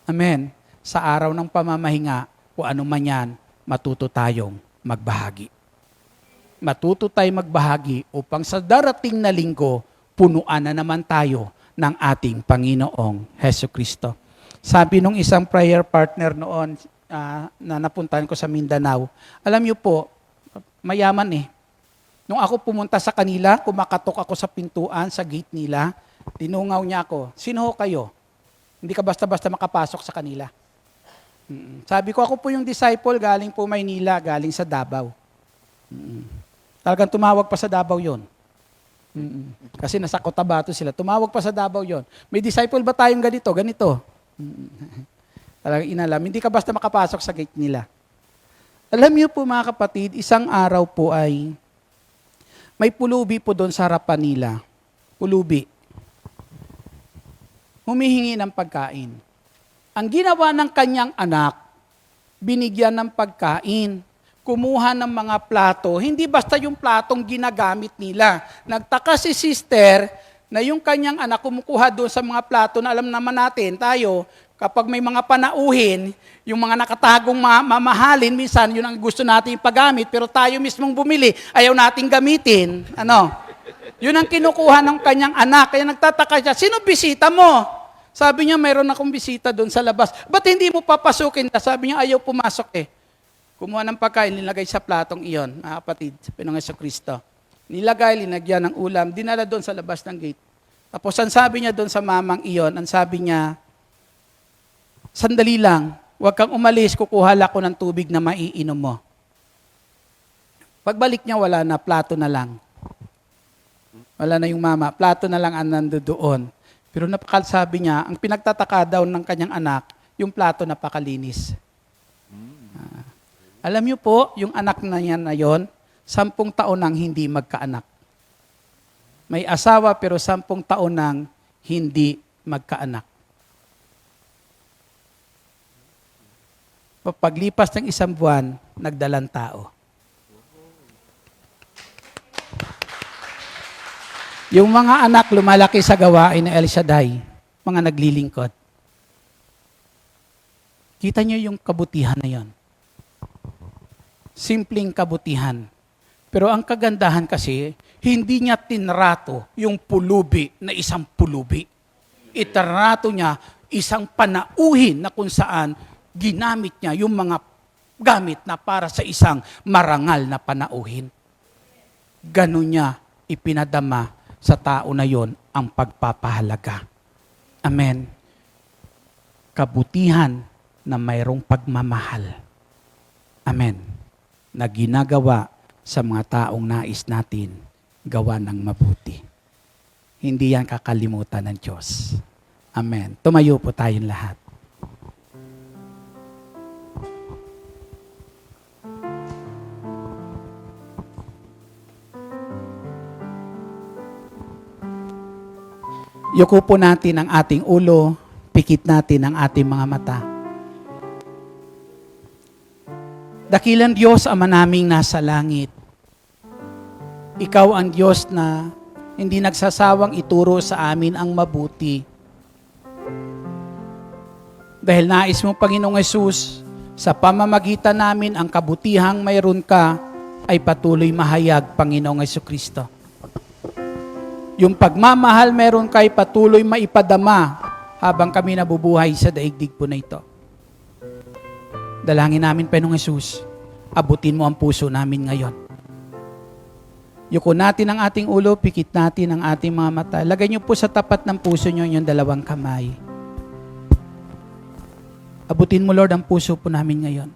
amen, sa araw ng pamamahinga, kung ano man yan, matuto tayong magbahagi. Matuto tayong magbahagi upang sa darating na linggo, punuan na naman tayo ng ating Panginoong Heso Kristo. Sabi nung isang prayer partner noon na napuntahan ko sa Mindanao, alam niyo po, mayaman eh. Nung ako pumunta sa kanila, kumakatok ako sa pintuan, sa gate nila, tinungaw niya ako, sino ho kayo? Hindi ka basta-basta makapasok sa kanila. Sabi ko, ako po yung disciple, galing po Maynila, galing sa Davao. Talagang tumawag pa sa Davao yon. Kasi nasa Cotabato sila. Tumawag pa sa Davao yon. May disciple ba tayong ganito? Ganito. Talagang inalam. Hindi ka basta makapasok sa gate nila. Alam niyo po mga kapatid, isang araw po ay may pulubi po doon sa harapan nila. Pulubi. Humihingi ng pagkain. Ang ginawa ng kanyang anak, binigyan ng pagkain, kumuha ng mga plato, hindi basta yung platong ginagamit nila. Nagtaka si sister na yung kanyang anak kumukuha doon sa mga plato na alam naman natin, tayo, kapag may mga panauhin, yung mga nakatagong mamahalin, minsan yun ang gusto natin ipagamit, pero tayo mismong bumili, ayaw nating gamitin. Ano? Yun ang kinukuha ng kanyang anak. Kaya nagtataka siya, sino bisita mo? Sabi niya, mayroon akong bisita doon sa labas. Ba't hindi mo papasukin? Sabi niya, ayaw pumasok eh. Kumuha ng pagkain, nilagay sa platong iyon, mga kapatid, sa Panginoong Jesucristo. Nilagay, linagyan ng ulam, dinala doon sa labas ng gate. Tapos ang sabi niya doon sa mamang iyon, ang sabi niya, sandali lang, huwag kang umalis, kukuha ako ng tubig na maiinom mo. Pagbalik niya, wala na, plato na lang. Wala na yung mama, plato na lang ang nandoon. Pero napakasabi niya, ang pinagtataka daw ng kanyang anak, yung plato napakalinis. Alam niyo po, yung anak na yan na yon, 10 taon nang hindi magkaanak. May asawa pero 10 taon nang hindi magkaanak. Paglipas ng 1 buwan, nagdalang tao. Yung mga anak lumalaki sa gawain ng El Shaddai, mga naglilingkod. Kita niyo yung kabutihan na yon. Simpleng kabutihan. Pero ang kagandahan kasi, hindi niya tinrato yung pulubi na isang pulubi. Itrato niya isang panauhin na kung saan ginamit niya yung mga gamit na para sa isang marangal na panauhin. Ganun niya ipinadama sa tao na yon ang pagpapahalaga. Amen. Kabutihan na mayroong pagmamahal. Amen. Na ginagawa sa mga taong nais natin gawa ng mabuti. Hindi yan kakalimutan ng Diyos. Amen. Tumayo po tayong lahat. Yuko po natin ang ating ulo, pikit natin ang ating mga mata. Dakilang Diyos, Ama naming nasa langit. Ikaw ang Diyos na hindi nagsasawang ituro sa amin ang mabuti. Dahil nais mo, Panginoong Hesus, sa pamamagitan namin ang kabutihang mayroon ka ay patuloy mahayag, Panginoong Jesucristo. Yung pagmamahal meron kay patuloy maipadama habang kami nabubuhay sa daigdig po na ito. Dalangin namin, Panginoong Hesus, abutin mo ang puso namin ngayon. Yuko natin ang ating ulo, pikit natin ang ating mga mata. Lagay niyo po sa tapat ng puso niyo yung 2 kamay. Abutin mo, Lord, ang puso po namin ngayon.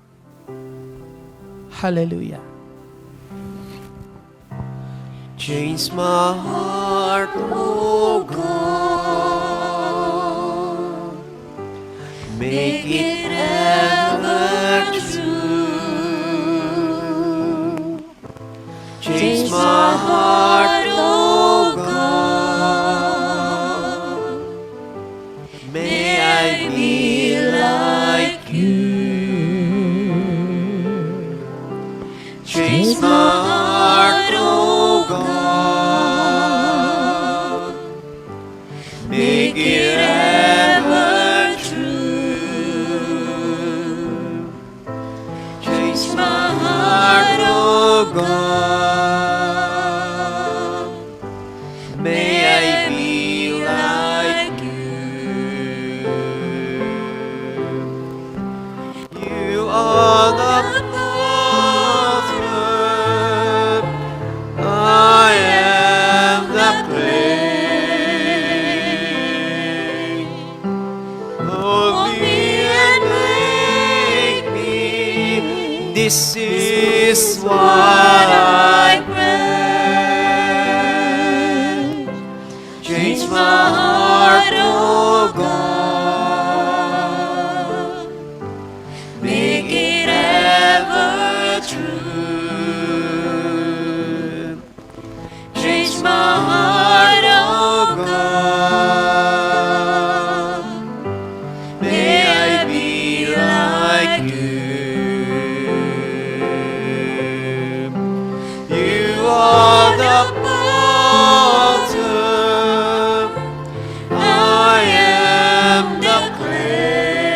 Hallelujah. Change my heart, oh God. Make it ever true. Change my heart, oh God. May I be like you. Change my heart, oh God. Make it ever true. Change my heart, oh God. May I be like This is what I pray. Change my heart, oh God. Make it ever true. Change my heart, oh God. May I be like you. You are the potter, I am the clay.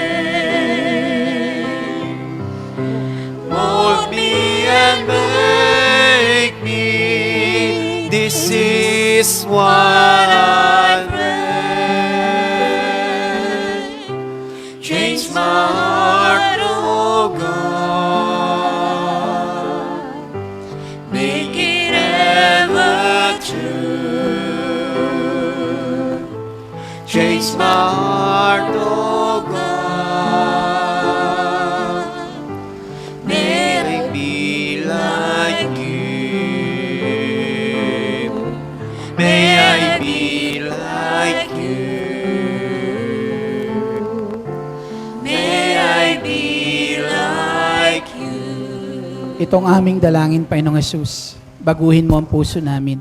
Mold me and make me. This is what I pray. Change my heart, oh God. Make it ever true. Change my heart, oh God. May I be like you. May I be like you. May I be like you. Itong aming dalangin, Panginoong Hesus, baguhin mo ang puso namin.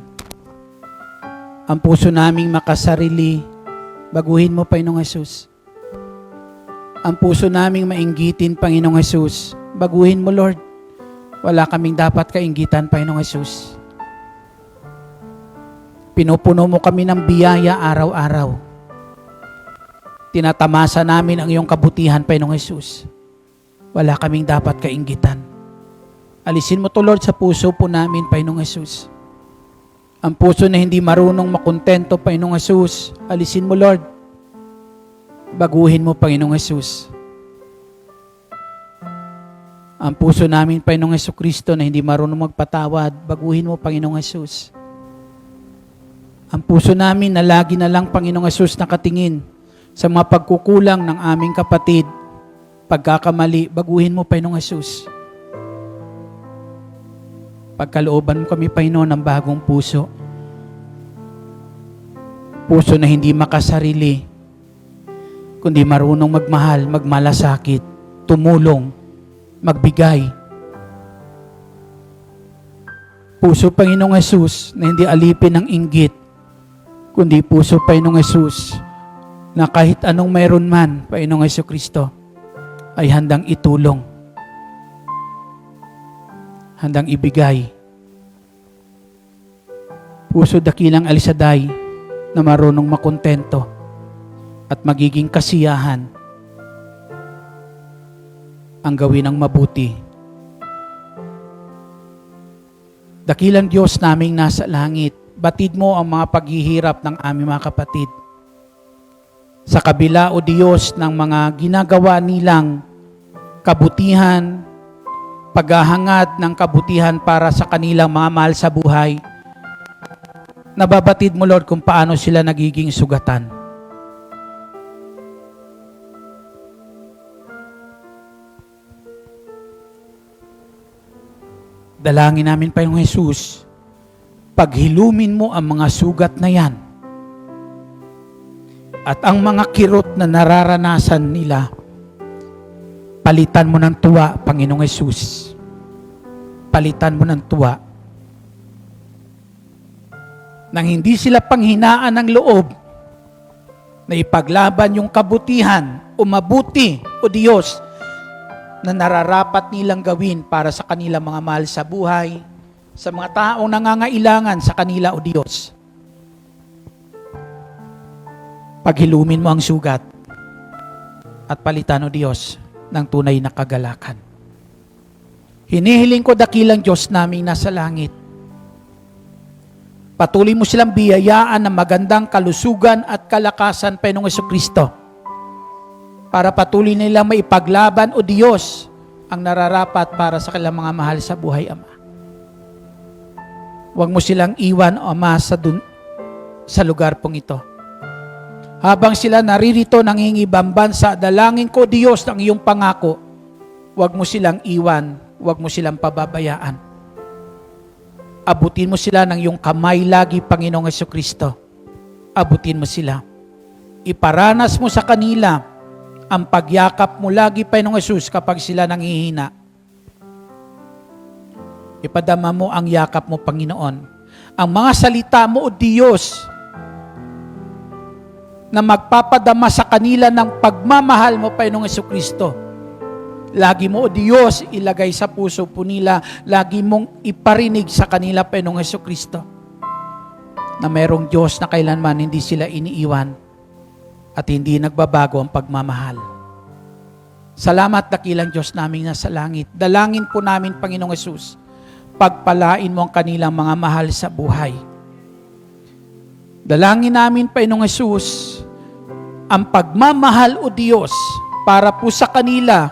Ang puso naming makasarili, baguhin mo, Panginoong Hesus. Ang puso naming mainggitin, Panginoong Hesus, baguhin mo, Lord. Wala kaming dapat kainggitan, Panginoong Hesus. Pinupuno mo kami ng biyaya araw-araw. Tinatamasa namin ang iyong kabutihan, Panginoong Hesus. Wala kaming dapat kainggitan. Alisin mo to, Lord, sa puso po namin, Panginoong Hesus. Ang puso na hindi marunong makontento, Panginoong Hesus, alisin mo, Lord. Baguhin mo, Panginoong Hesus. Ang puso namin, Panginoong Hesukristo, na hindi marunong magpatawad, baguhin mo, Panginoong Hesus. Ang puso namin na lagi na lang, Panginoong Hesus, nakatingin sa mga pagkukulang ng aming kapatid, pagkakamali, baguhin mo, Panginoong Hesus. Pagkalooban mo kami, Panginoon, ng bagong puso. Puso na hindi makasarili, kundi marunong magmahal, magmalasakit, tumulong, magbigay. Puso, Panginoong Hesus, na hindi alipin ng inggit, kundi puso, Panginoong Hesus, na kahit anong mayroon man, Panginoong Hesukristo, ay handang itulong, handang ibigay. Puso dakilang alisaday na marunong makontento at magiging kasiyahan ang gawin ng mabuti. Dakilang Diyos naming nasa langit, batid mo ang mga paghihirap ng aming mga kapatid. Sa kabila, o Diyos, ng mga ginagawa nilang kabutihan, paghahangad ng kabutihan para sa kanilang mga mahal sa buhay, nababatid mo, Lord, kung paano sila nagiging sugatan. Dalangin namin, Panginoong Hesus, paghilumin mo ang mga sugat na yan at ang mga kirot na nararanasan nila, palitan mo ng tuwa, Panginoong Hesus. Palitan mo ng tuwa. Nang hindi sila panghinaan ng loob na ipaglaban yung kabutihan o mabuti, o Diyos, na nararapat nilang gawin para sa kanilang mga mahal sa buhay, sa mga taong nangangailangan sa kanila, o Diyos. Paghilumin mo ang sugat at palitan, o Diyos, ng tunay na kagalakan. Hinihiling ko, dakilang Diyos naming nasa langit, patuloy mo silang biyayaan ng magandang kalusugan at kalakasan, Panginoong Hesukristo, para patuloy nilang maipaglaban, o Diyos, ang nararapat para sa kanilang mga mahal sa buhay, Ama. Huwag mo silang iwan, o Ama, sa lugar pong ito. Habang sila naririto nangingibamban sa dalangin ko, Diyos, ng iyong pangako, huwag mo silang iwan huwag mo silang pababayaan. Abutin mo sila ng iyong kamay lagi, Panginoong Jesucristo. Abutin mo sila. Iparanas mo sa kanila ang pagyakap mo lagi, Panginoong Jesus, kapag sila nanghihina. Ipadama mo ang yakap mo, Panginoon. Ang mga salita mo, O Diyos, na magpapadama sa kanila ng pagmamahal mo, Panginoong Jesucristo. Lagi mo, O Diyos, ilagay sa puso po nila. Lagi mong iparinig sa kanila, Panginoong Jesucristo, na mayroong Diyos na kailanman hindi sila iniiwan at hindi nagbabago ang pagmamahal. Salamat, dakilang Diyos namin nasa langit. Dalangin po namin, Panginoong Jesus, pagpalain mo ang kanilang mga mahal sa buhay. Dalangin namin, Panginoong Jesus, ang pagmamahal, O Diyos, para po sa kanila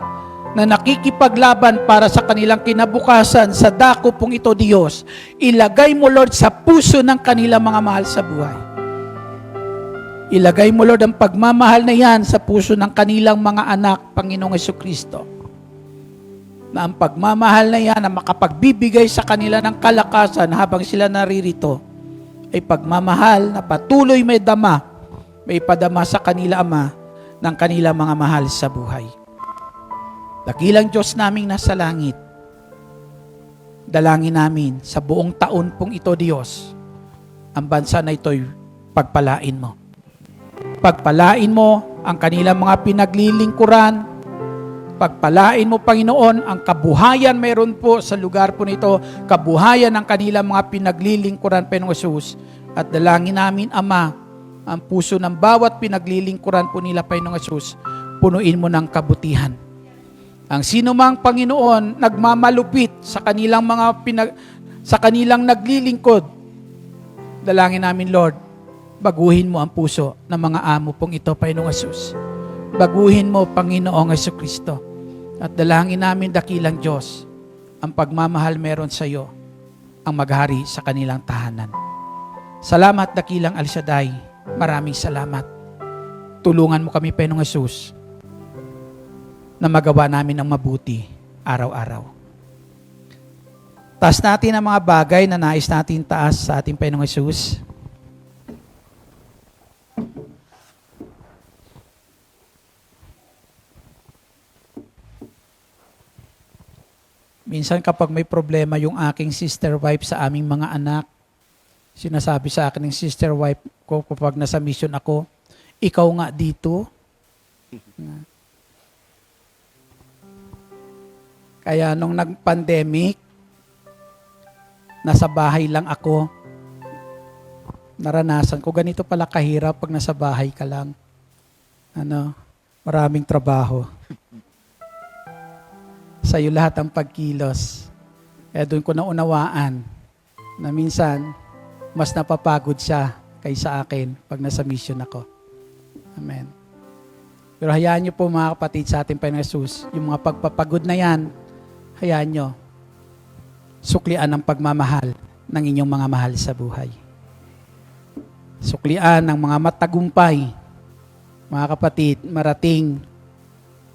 na nakikipaglaban para sa kanilang kinabukasan sa dako pong ito, Diyos. Ilagay mo, Lord, sa puso ng kanilang mga mahal sa buhay. Ilagay mo, Lord, ang pagmamahal na yan sa puso ng kanilang mga anak, Panginoong Jesucristo. Na ang pagmamahal na yan na makapagbibigay sa kanila ng kalakasan habang sila naririto ay pagmamahal na patuloy may dama, may padama sa kanila, Ama, ng kanilang mga mahal sa buhay. Dakilang Diyos naming nasa langit, dalangin namin sa buong taon pong ito, Diyos, ang bansa na ito'y pagpalain mo. Pagpalain mo ang kanilang mga pinaglilingkuran. Pagpalain mo, Panginoon, ang kabuhayan mayroon po sa lugar po nito, kabuhayan ng kanilang mga pinaglilingkuran, Panginoong Jesus. At dalangin namin, Ama, ang puso ng bawat pinaglilingkuran po nila, Panginoong Jesus, punuin mo ng kabutihan. Ang sino mang, Panginoon, nagmamalupit sa kanilang sa kanilang naglilingkod, dalangin namin, Lord, baguhin mo ang puso ng mga amo pong ito, Panginoong Jesus. Baguhin mo, Panginoong Jesucristo. At dalangin namin, dakilang Diyos, ang pagmamahal meron sa iyo, ang maghari sa kanilang tahanan. Salamat, dakilang El Shaddai. Maraming salamat. Tulungan mo kami, Panginoong Jesus, na magawa namin ang mabuti araw-araw. Taas natin ang mga bagay na nais natin taas sa ating Panginoong Jesus. Minsan kapag may problema yung aking sister wife sa aming mga anak, sinasabi sa akin ng sister wife ko kapag nasa mission ako, ikaw nga dito. Kaya nung nag-pandemic, nasa bahay lang ako, naranasan ko, ganito pala kahirap pag nasa bahay ka lang. Maraming trabaho. Sa'yo lahat ang pagkilos. Kaya doon ko naunawaan na minsan, mas napapagod siya kaysa akin pag nasa mission ako. Amen. Pero hayaan niyo po, mga kapatid, sa ating Panginoong Jesus, yung mga pagpapagod na yan, hayaan niyo, suklian ang pagmamahal ng inyong mga mahal sa buhay. Suklian ng mga matagumpay, mga kapatid, marating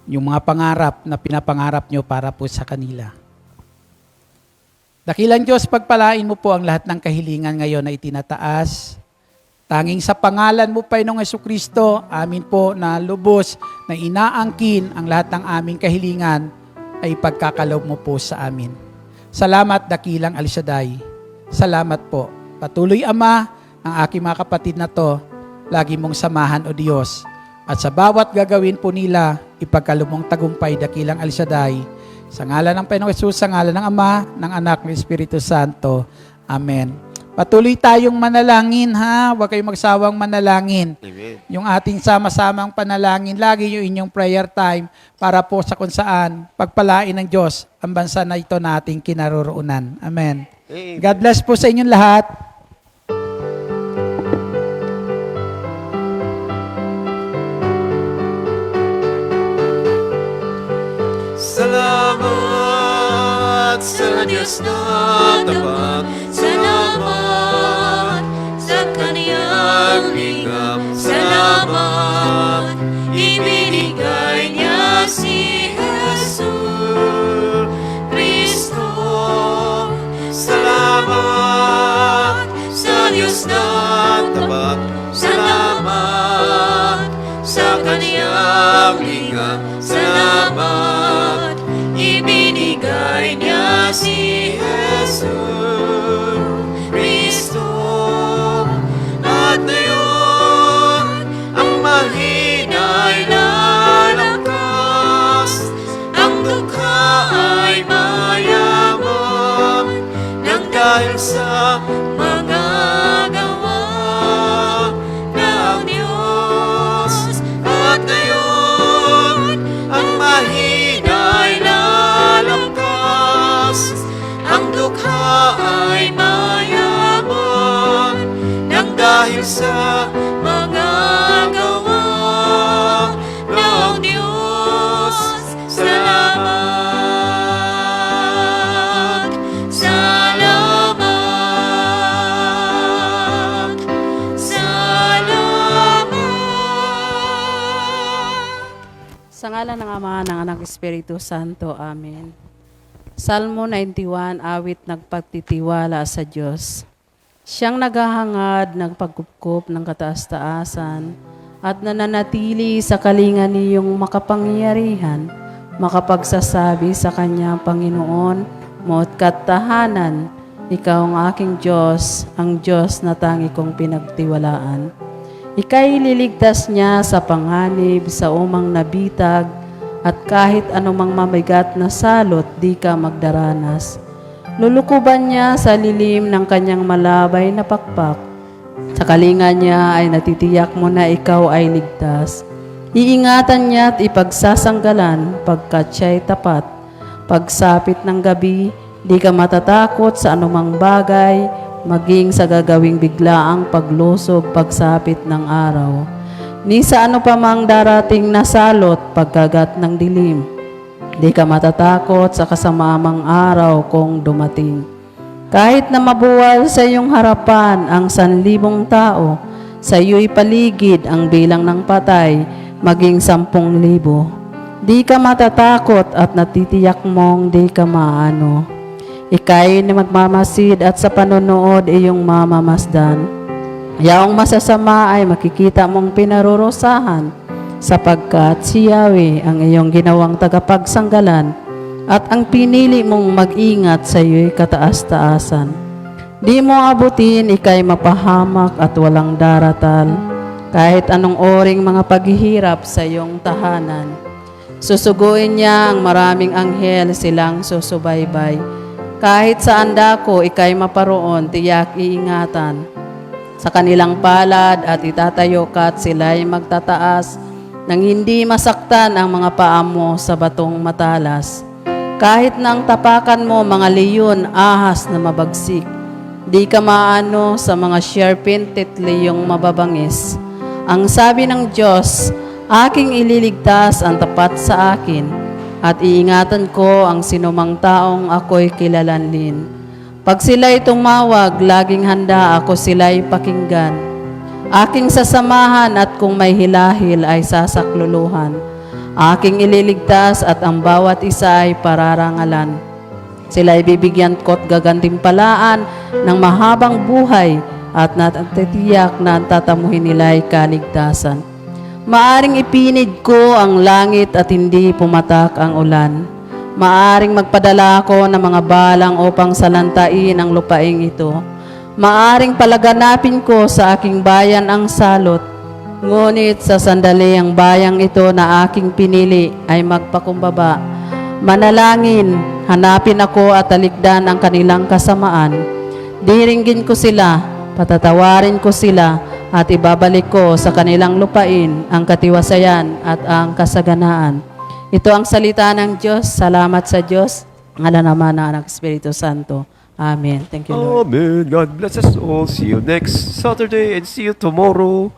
yung mga pangarap na pinapangarap nyo para po sa kanila. Dakilang Diyos, pagpalain mo po ang lahat ng kahilingan ngayon na itinataas. Tanging sa pangalan mo, Panginoong Jesucristo, amin po na lubos na inaangkin ang lahat ng aming kahilingan ay pagkakaloob mo po sa amin. Salamat, dakilang El Shaddai. Salamat po. Patuloy, Ama, ang aking mga kapatid na to, lagi mong samahan, O Diyos. At sa bawat gagawin po nila, ipagkalumong tagumpay, dakilang El Shaddai. Sa ngalan ng Panginoong Jesus, sa ngalan ng Ama, ng Anak, ng Espiritu Santo. Amen. Patuloy tayong manalangin, ha? Huwag kayong magsawang manalangin. Amen. Yung ating sama-samang panalangin, lagi yung inyong prayer time para po sa kung saan pagpalain ng Diyos ang bansa na ito na ating kinaroroonan. Amen. Amen. God bless po sa inyong lahat. Salamat sa Diyos na tapat. Salamat sa kaniyang ligam. Salamat, ibinigay niya si Jesus. aming salamat. Ibinigay niya si Jesus Kristo. At ngayon, ang mahina ay lalakas, ang dukha ay mayaman, nang dahil sa mga gawa ng Diyos. At ngayon, ang mahina ay lalakas, ang dukha ay mayaman, nang dahil sa mga gawa ng Diyos. Salamat, salamat, salamat. Sa ngalan ng Ama, ng Anak, Espiritu Santo. Amen. Salmo 91, awit nagpagtitiwala sa Diyos. Siyang naghahangad ng pagkupkup ng kataas-taasan at nananatili sa kalinga niyong makapangyarihan, makapagsasabi sa Kanya, Panginoon, mo't katahanan, Ikaw ang aking Diyos, ang Diyos na tangi kong pinagtiwalaan. Ika'y liligtas niya sa panganib, sa umang nabitag, at kahit anumang mamagat na salot, di ka magdaranas. Lulukuban niya sa lilim ng kanyang malabay na pakpak. Sa kalinga niya ay natitiyak mo na ikaw ay ligtas. Iingatan niya at ipagsasanggalan pagkat siya'y tapat. Pagsapit ng gabi, di ka matatakot sa anumang bagay, maging sa gagawing biglaang paglusob pagsapit ng araw. Ni sa ano pa mang darating na salot pagkagat ng dilim. Di ka matatakot sa kasamaang araw kung dumating. Kahit na mabuwal sa iyong harapan ang 1,000 tao, sa iyo'y paligid ang bilang ng patay, maging 10,000. Di ka matatakot at natitiyak mong di ka maano. Ika'y na magmamasid at sa panonood iyong mamamasdan. Yaong masasama ay makikita mong pinarurusahan, sapagkat si Yahweh ang iyong ginawang tagapagsanggalan at ang pinili mong mag-ingat sa iyo'y kataas-taasan. Di mo abutin, ika'y mapahamak at walang daratal, kahit anong oring mga paghihirap sa iyong tahanan. Susuguin niya ang maraming anghel, silang susubaybay. Kahit saan dako, ika'y maparoon, tiyak iingatan. Sa kanilang palad at itatayo ka at sila'y magtataas, nang hindi masaktan ang mga paa mo sa batong matalas. Kahit nang tapakan mo mga leyon, ahas na mabagsik, di ka maano sa mga siyerpent at leyong mababangis. Ang sabi ng Diyos, aking ililigtas ang tapat sa akin, at iingatan ko ang sinumang taong ako'y kilalanlin. Pag sila'y tumawag, laging handa ako sila'y pakinggan. Aking sasamahan at kung may hilahil ay sasakluluhan. Aking ililigtas at ang bawat isa ay pararangalan. Sila'y bibigyan ko't gagantimpalaan ng mahabang buhay at natatiyak na tatamuhin nila'y kaligtasan. Maaring ipinid ko ang langit at hindi pumatak ang ulan. Maaring magpadala ako ng mga balang upang salantain ang lupaing ito. Maaring palaganapin ko sa aking bayan ang salot, ngunit sa sandali ang bayang ito na aking pinili ay magpakumbaba. Manalangin, hanapin ako at talikdan ang kanilang kasamaan. Diringgin ko sila, patatawarin ko sila, at ibabalik ko sa kanilang lupain ang katiwasayan at ang kasaganaan. Ito ang salita ng Diyos. Salamat sa Diyos. Ngalan naman ng Anak, Espiritu Santo. Amen. Thank you, Lord. Amen. God bless us all. See you next Saturday and see you tomorrow.